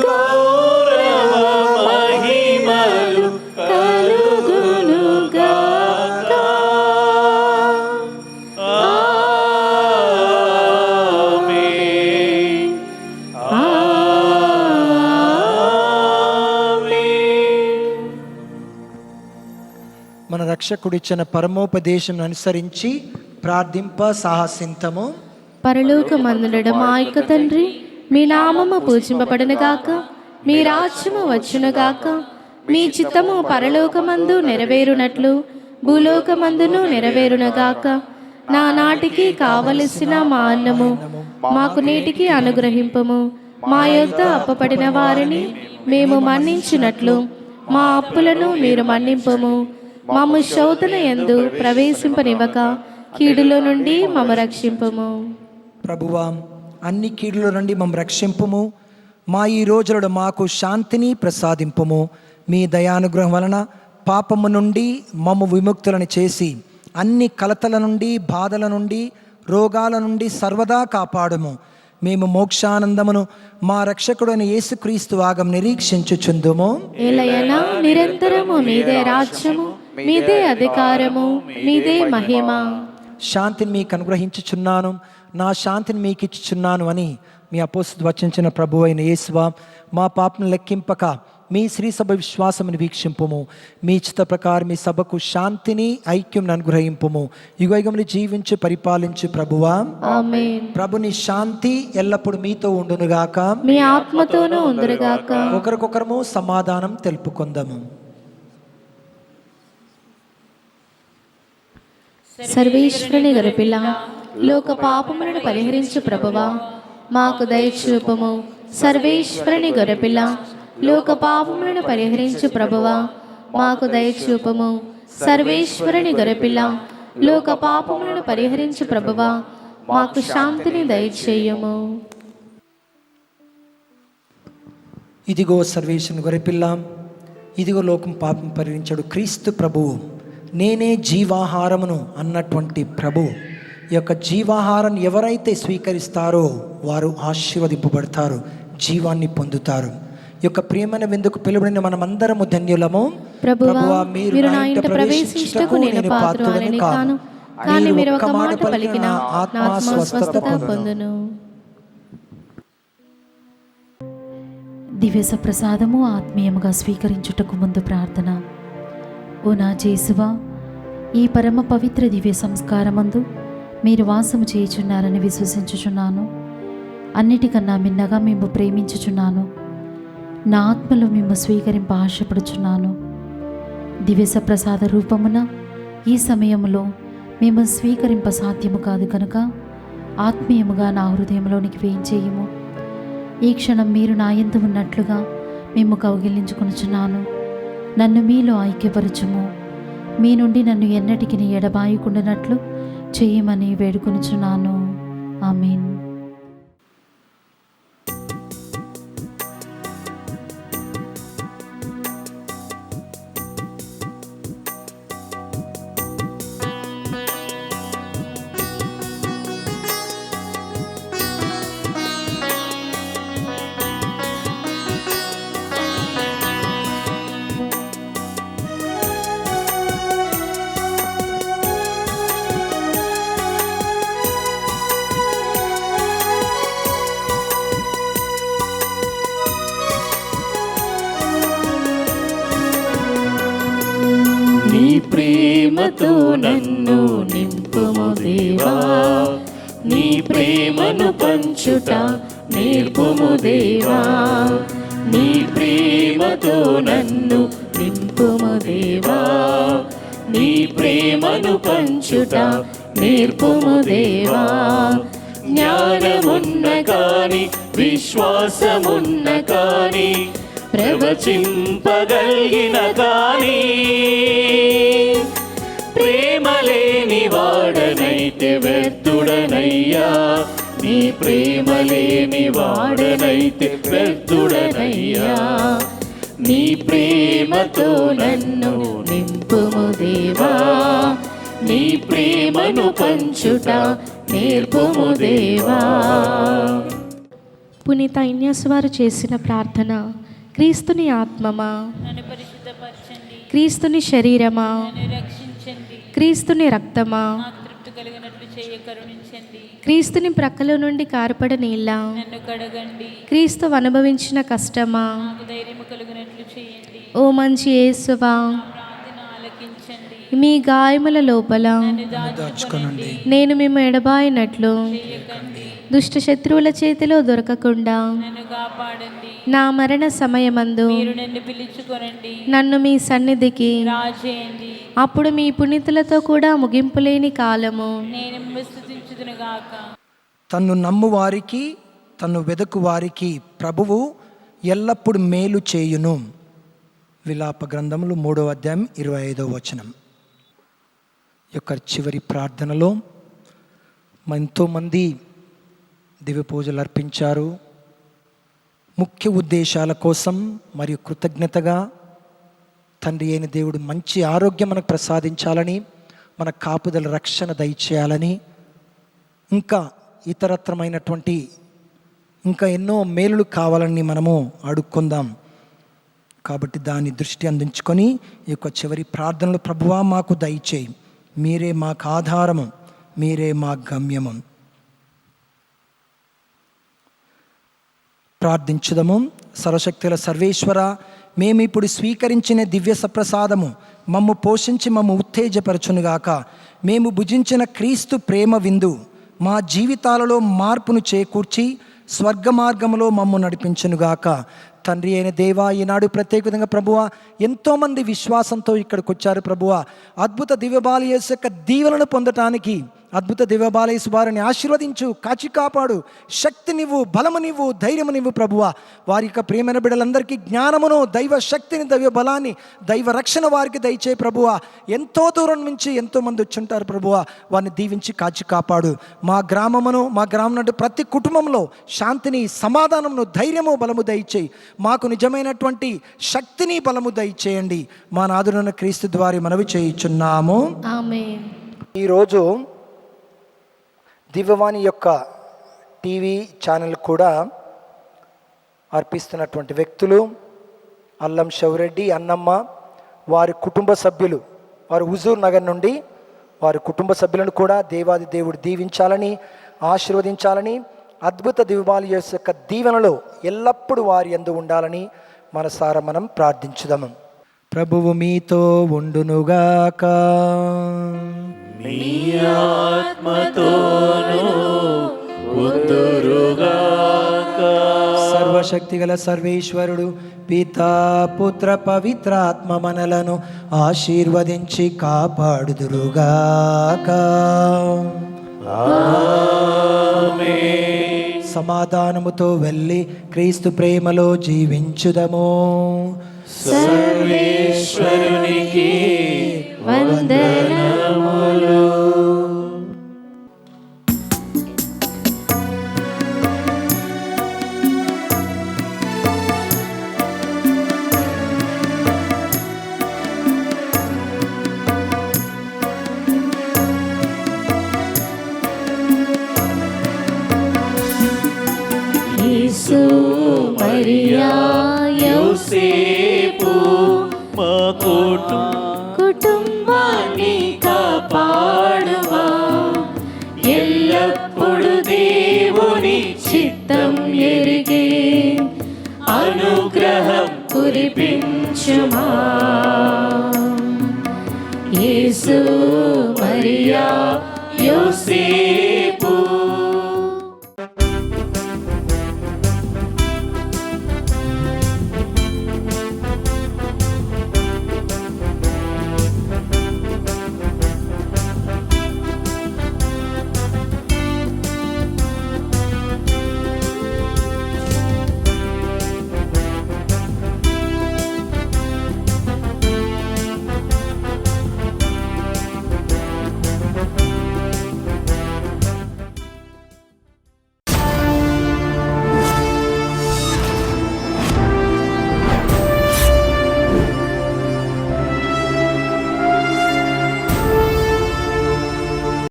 గౌరవ మహిమలు కలుగునుగాక. ఆమేన్. ఆమేన్. మన రక్షకుడిచ్చిన పరమోపదేశం అనుసరించి ప్రార్థింప సాహసింతము. పరలోకమందుండడు మా యొక్క తండ్రి, మీ నామము పూజింపబడునుగాక, మీ రాజ్యము వచ్చునుగాక, మీ చిత్తము పరలోకమందు నెరవేరునట్లు భూలోకమందును నెరవేరునుగాక. నా నాటికి కావలసిన మా అన్నము మాకు నేటికి అనుగ్రహింపము. మా యొద్ద అప్పపడిన వారిని మేము మన్నించినట్లు మా అప్పులను మీరు మన్నింపము. మమ్ము శోధన యందు ప్రవేశింపనివ్వక కీడులో నుండి మమ్ము రక్షింపము. ప్రభువా, అన్ని కీడుల నుండి మమ్మ రక్షింపుము. మా ఈ రోజులలో మాకు శాంతిని ప్రసాదింపుము. మీ దయానుగ్రహం వలన పాపము నుండి మమ్ము విముక్తులను చేసి అన్ని కలతల నుండి, బాధల నుండి, రోగాల నుండి సర్వదా కాపాడుము. మేము మోక్షానందమును మా రక్షకుడైన యేసుక్రీస్తు ఆగం నిరీక్షించుచుందుము. ఏలయనా నిరంతరము మీదే రాజ్యము, మీదే అధికారము, మీదే మహిమ. శాంతిని మీకు అనుగ్రహించుచున్నాను, నా శాంతిని మీకు ఇచ్చుచున్నాను అని మీ అపోస్తలుడు వచించిన ప్రభు అయిన యేసువా, మా పాపను లెక్కింపక మీ శ్రీ సభ విశ్వాసమును వీక్షింపుము. మీ చిత్త ప్రకారం మీ సభకు శాంతిని ఐక్యం అనుగ్రహింపుము. యుగయుగములు జీవించి పరిపాలించు ప్రభువా, ఆమేన్. ప్రభుని శాంతి ఎల్లప్పుడు మీతో ఉండునుగాక, మీ ఆత్మతోనూ ఉందురుగాక. ఒకరికొకరము సమాధానం తెలుపుకొందము. సర్వేశ్వరుని గొర్రెపిల్ల, లోక పాపములను పరిహరించు ప్రభువా, మాకు దయచూపము. సర్వేశ్వరుని గొర్రెపిల్ల, లోక పాపములను పరిహరించు ప్రభువా, మాకు దయచూపము. సర్వేశ్వరుని గొర్రెపిల్ల, లోక పాపములను పరిహరించు ప్రభువా, మాకు శాంతిని దయచేయము. ఇదిగో సర్వేశ్వరుని గొర్రెపిల్ల, ఇదిగో లోకం పాపం పరిహరించాడు క్రీస్తు ప్రభువు. నేనే జీవాహారమును అన్నటువంటి ప్రభు. ఈ యొక్క జీవాహారాన్ని ఎవరైతే స్వీకరిస్తారో వారు ఆశీర్వదింపబడతారు, జీవాన్ని పొందుతారు. ఈ యొక్క ప్రియమైన విందుకు పిలువడిన మనమందరము ధన్యులము. ప్రభువా, మీరు నా ఇంట ప్రవేశించుటకు నేను పాత్రుడని కాను, కానీ మీరు ఒక మాట పలికిన ఆత్మ స్వస్థత పొందును. దివ్య ప్రసాదము ఆత్మీయముగా స్వీకరించుటకు ముందు ప్రార్థన. ఓ నా జేసువా, ఈ పరమ పవిత్ర దివ్య సంస్కారమందు మీరు వాసము చేయుచున్నారని విశ్వసించుచున్నాను. అన్నిటికన్నా మిన్నగా మేము ప్రేమించుచున్నాను. నా ఆత్మలో మేము స్వీకరింప ఆశపడుచున్నాను. దివ్య ప్రసాద రూపమున ఈ సమయంలో మేము స్వీకరింప సాధ్యము కాదు కనుక ఆత్మీయముగా నా హృదయంలోనికి వేయించేయము. ఈ క్షణం మీరు నా యందు ఉన్నట్లుగా మేము కౌగిలించుకొనుచున్నాను. నన్ను మీలో ఐక్యపరచుము. మీ నుండి నన్ను ఎన్నటికి ఎడబాయకుండానట్లు చేయమని వేడుకొనుచున్నాను. ఆమేన్. నీ ప్రేమతో నన్ను నింపుము దేవా, నీ ప్రేమను పంచుట నేర్పుము దేవా. నీ ప్రేమతో నన్ను నింపుము దేవా, నీ ప్రేమను పంచుట నేర్పుము దేవా. జ్ఞానమున్న కాని విశ్వాసమున్న కాని ప్రవచింపగలిగిన కాని ప్రేమలేని వాడనైతే వ్యర్థుడనయ్యా. నీ ప్రేమలేని వాడనైతే వ్యర్థుడనయ్యా. నీ ప్రేమతో నన్ను నింపుము దేవా, నీ ప్రేమను పంచుట నేర్పుము దేవా. పునీత ఇన్యాస్ వారు చేసిన ప్రార్థన. క్రీస్తుని ఆత్మమా, నన్ను పరిశుద్ధపరచండి. క్రీస్తుని శరీరమా, నన్ను రక్షించండి. క్రీస్తుని రక్తమా, నాకు తృప్తి కలిగినట్లు చేయ కరుణించండి. క్రీస్తుని ప్రక్కల నుండి కారపడ నీళ్ళ, నన్ను కడగండి. క్రీస్తు అనుభవించిన కష్టమా, నాకు ధైర్యము కలిగినట్లు చేయండి. ఓ మంచి యేసువా, ప్రార్థన ఆలకించండి. మీ గాయముల లోపల నన్ను దాచుకొనండి. నేను మేము ఎడబాయినట్లు చేయకండి. దుష్ట శత్రువుల చేతిలో దొరకకుండా నన్ను కాపాడండి. నా మరణ సమయమందు మీరు నన్ను పిలుచుకొనండి. నన్ను మీ సన్నిధికి రాజేయండి. అప్పుడు మీ పునీతులతో కూడా ముగింపులేని కాలము నేను స్తుతించుదును గాక. తన్ను నమ్మువారికి తన్ను వెదకు వారికి ప్రభువు ఎల్లప్పుడు మేలు చేయును. విలాప గ్రంథములు 3వ అధ్యాయం 25వ వచనం. యొక్క చివరి ప్రార్థనలో ఎంతోమంది దివ్య పూజలు అర్పించారు. ముఖ్య ఉద్దేశాల కోసం మరియు కృతజ్ఞతగా తండ్రి అయిన దేవుడు మంచి ఆరోగ్యం మనకు ప్రసాదించాలని, మన కాపుదల రక్షణ దయచేయాలని, ఇంకా ఇతరత్రమైనటువంటి ఇంకా ఎన్నో మేలులు కావాలని మనము అడుక్కుందాం. కాబట్టి దాన్ని దృష్టి అందించుకొని ఈ యొక్క చివరి ప్రార్థనలు ప్రభువా మాకు దయచేయి, మీరే మాకు ఆధారము, మీరే మా గమ్యము. ప్రార్థించుదము. సర్వశక్తుల సర్వేశ్వర, మేము ఇప్పుడు స్వీకరించిన దివ్య సప్రసాదము మమ్ము పోషించి మమ్ము ఉత్తేజపరచునుగాక. మేము భుజించిన క్రీస్తు ప్రేమ విందు మా జీవితాలలో మార్పును చేకూర్చి స్వర్గ మార్గంలో మమ్ము నడిపించునుగాక. తండ్రి అయిన దేవా, ఈనాడు ప్రత్యేక విధంగా ప్రభువా ఎంతోమంది విశ్వాసంతో ఇక్కడికి వచ్చారు ప్రభువా. అద్భుత దివ్యబాల యేసు యొక్క దీవెనను పొందటానికి అద్భుత దివ్యబాల యేసు వారిని ఆశీర్వదించు, కాచి కాపాడు, శక్తినివ్వు, బలమునివ్వు, ధైర్యమునివ్వు ప్రభువా. వారి యొక్క ప్రియమైన బిడ్డలందరికీ జ్ఞానమును, దైవ శక్తిని, దైవ బలాన్ని, దైవ రక్షణ వారికి దయచే ప్రభువా. ఎంతో దూరం నుంచి ఎంతోమంది వచ్చుంటారు ప్రభువా, వారిని దీవించి కాచి కాపాడు. మా గ్రామం నుండి ప్రతి కుటుంబంలో శాంతిని, సమాధానమును, ధైర్యము, బలము దయచేయి. మాకు నిజమైనటువంటి శక్తిని, బలము దయచేయండి. మా నాథుడైన క్రీస్తు ద్వారా మనవి చేయుచున్నాము, ఆమేన్. ఈరోజు దివ్యవాణి యొక్క టీవీ ఛానల్ కూడా అర్పిస్తున్నటువంటి వ్యక్తులు అల్లం శివరెడ్డి, అన్నమ్మ, వారి కుటుంబ సభ్యులు, వారు హుజూర్ నగర్ నుండి వారి కుటుంబ సభ్యులను కూడా దేవాది దేవుడు దీవించాలని, ఆశీర్వదించాలని, అద్భుత దివ్యబాల యేసు యొక్క దీవెనలో ఎల్లప్పుడూ వారి యందు ఉండాలని మనసారా మనం ప్రార్థించుదాము. ప్రభువు మీతో ఉండునుగాక. నీ ఆత్మతోను ఉందురుగాక. సర్వశక్తిగల సర్వేశ్వరుడు పితా, పుత్ర, పవిత్ర ఆత్మ మనలను ఆశీర్వదించి కాపాడుదురుగాక. ఆమేన్. సమాధానముతో వెళ్ళి క్రీస్తు ప్రేమలో జీవించుదము. సర్వేశ్వరునికి వందనములు. యేసు, మరియా, యోసేపు మా కుటుంబాన్ని కాపాడుమా. ఎల్లప్పుడు దేవుని చిత్తం ఎరిగే అనుగ్రహం కురిపించుమా. యేసు, మరియా,